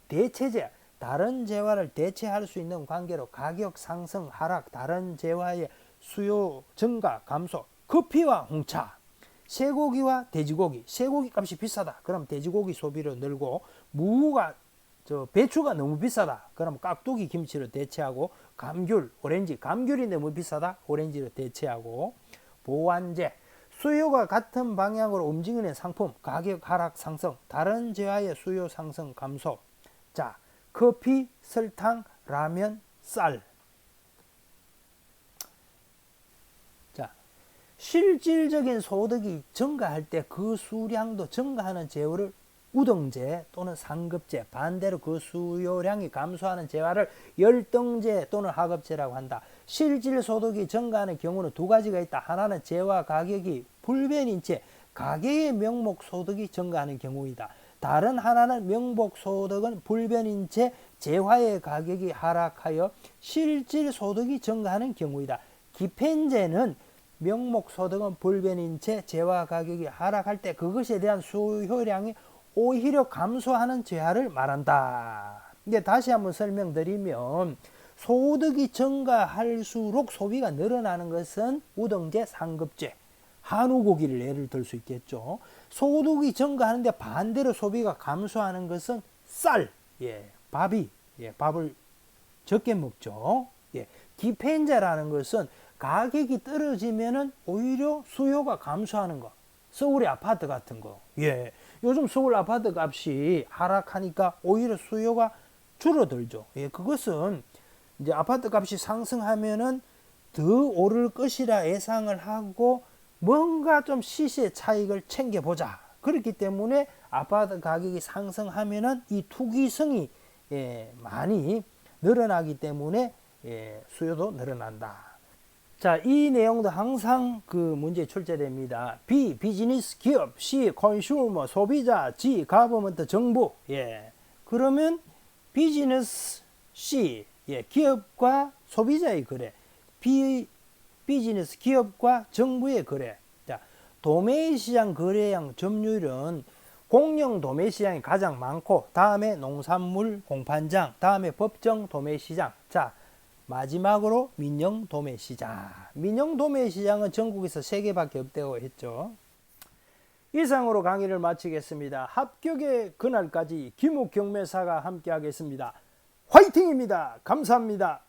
대체재, 다른 재화를 대체할 수 있는 관계로 가격 상승, 하락, 다른 재화의 수요 증가, 감소, 커피와 홍차, 쇠고기와 돼지고기, 쇠고기 값이 비싸다. 그럼 돼지고기 소비를 늘고, 배추가 너무 비싸다. 그럼 깍두기 김치를 대체하고, 감귤, 오렌지, 감귤이 너무 비싸다. 오렌지를 대체하고, 보완제, 수요가 같은 방향으로 움직이는 상품, 가격 하락 상승, 다른 재화의 수요 상승 감소. 자, 커피, 설탕, 라면, 쌀. 자, 실질적인 소득이 증가할 때 그 수량도 증가하는 재화를 우등재 또는 상급재, 반대로 그 수요량이 감소하는 재화를 열등재 또는 하급재라고 한다. 실질 소득이 증가하는 경우는 두 가지가 있다. 하나는 재화 가격이 불변인 채 가계의 명목 소득이 증가하는 경우이다. 다른 하나는 명목 소득은 불변인 채 재화의 가격이 하락하여 실질 소득이 증가하는 경우이다. 기펜제는 명목 소득은 불변인 채 재화 가격이 하락할 때 그것에 대한 수요량이 오히려 감소하는 재화를 말한다. 이제 다시 한번 설명드리면 소득이 증가할수록 소비가 늘어나는 것은 우등재, 상급재, 한우고기를 예를 들 수 있겠죠. 소득이 증가하는데 반대로 소비가 감소하는 것은 쌀, 밥을 적게 먹죠. 기펜제라는 것은 가격이 떨어지면은 오히려 수요가 감소하는 거. 서울의 아파트 같은 거. 요즘 서울 아파트 값이 하락하니까 오히려 수요가 줄어들죠. 그것은 이제 아파트 값이 상승하면은 더 오를 것이라 예상을 하고 뭔가 좀 시세 차익을 챙겨보자. 그렇기 때문에 아파트 가격이 상승하면은 이 투기성이 많이 늘어나기 때문에 수요도 늘어난다. 자, 이 내용도 항상 그 문제에 출제됩니다. B, 비즈니스 기업, C, 컨슈머 소비자, G, 가버먼트 정부. 그러면 비즈니스 C, 기업과 소비자의 거래. B, 비즈니스 기업과 정부의 거래. 자, 도매 시장 거래량 점유율은 공영 도매 시장이 가장 많고 다음에 농산물 공판장, 다음에 법정 도매 시장. 자, 마지막으로 민영 도매 시장. 민영 도매 시장은 전국에서 3개밖에 없다고 했죠. 이상으로 강의를 마치겠습니다. 합격의 그날까지 김욱 경매사가 함께 하겠습니다. 화이팅입니다. 감사합니다.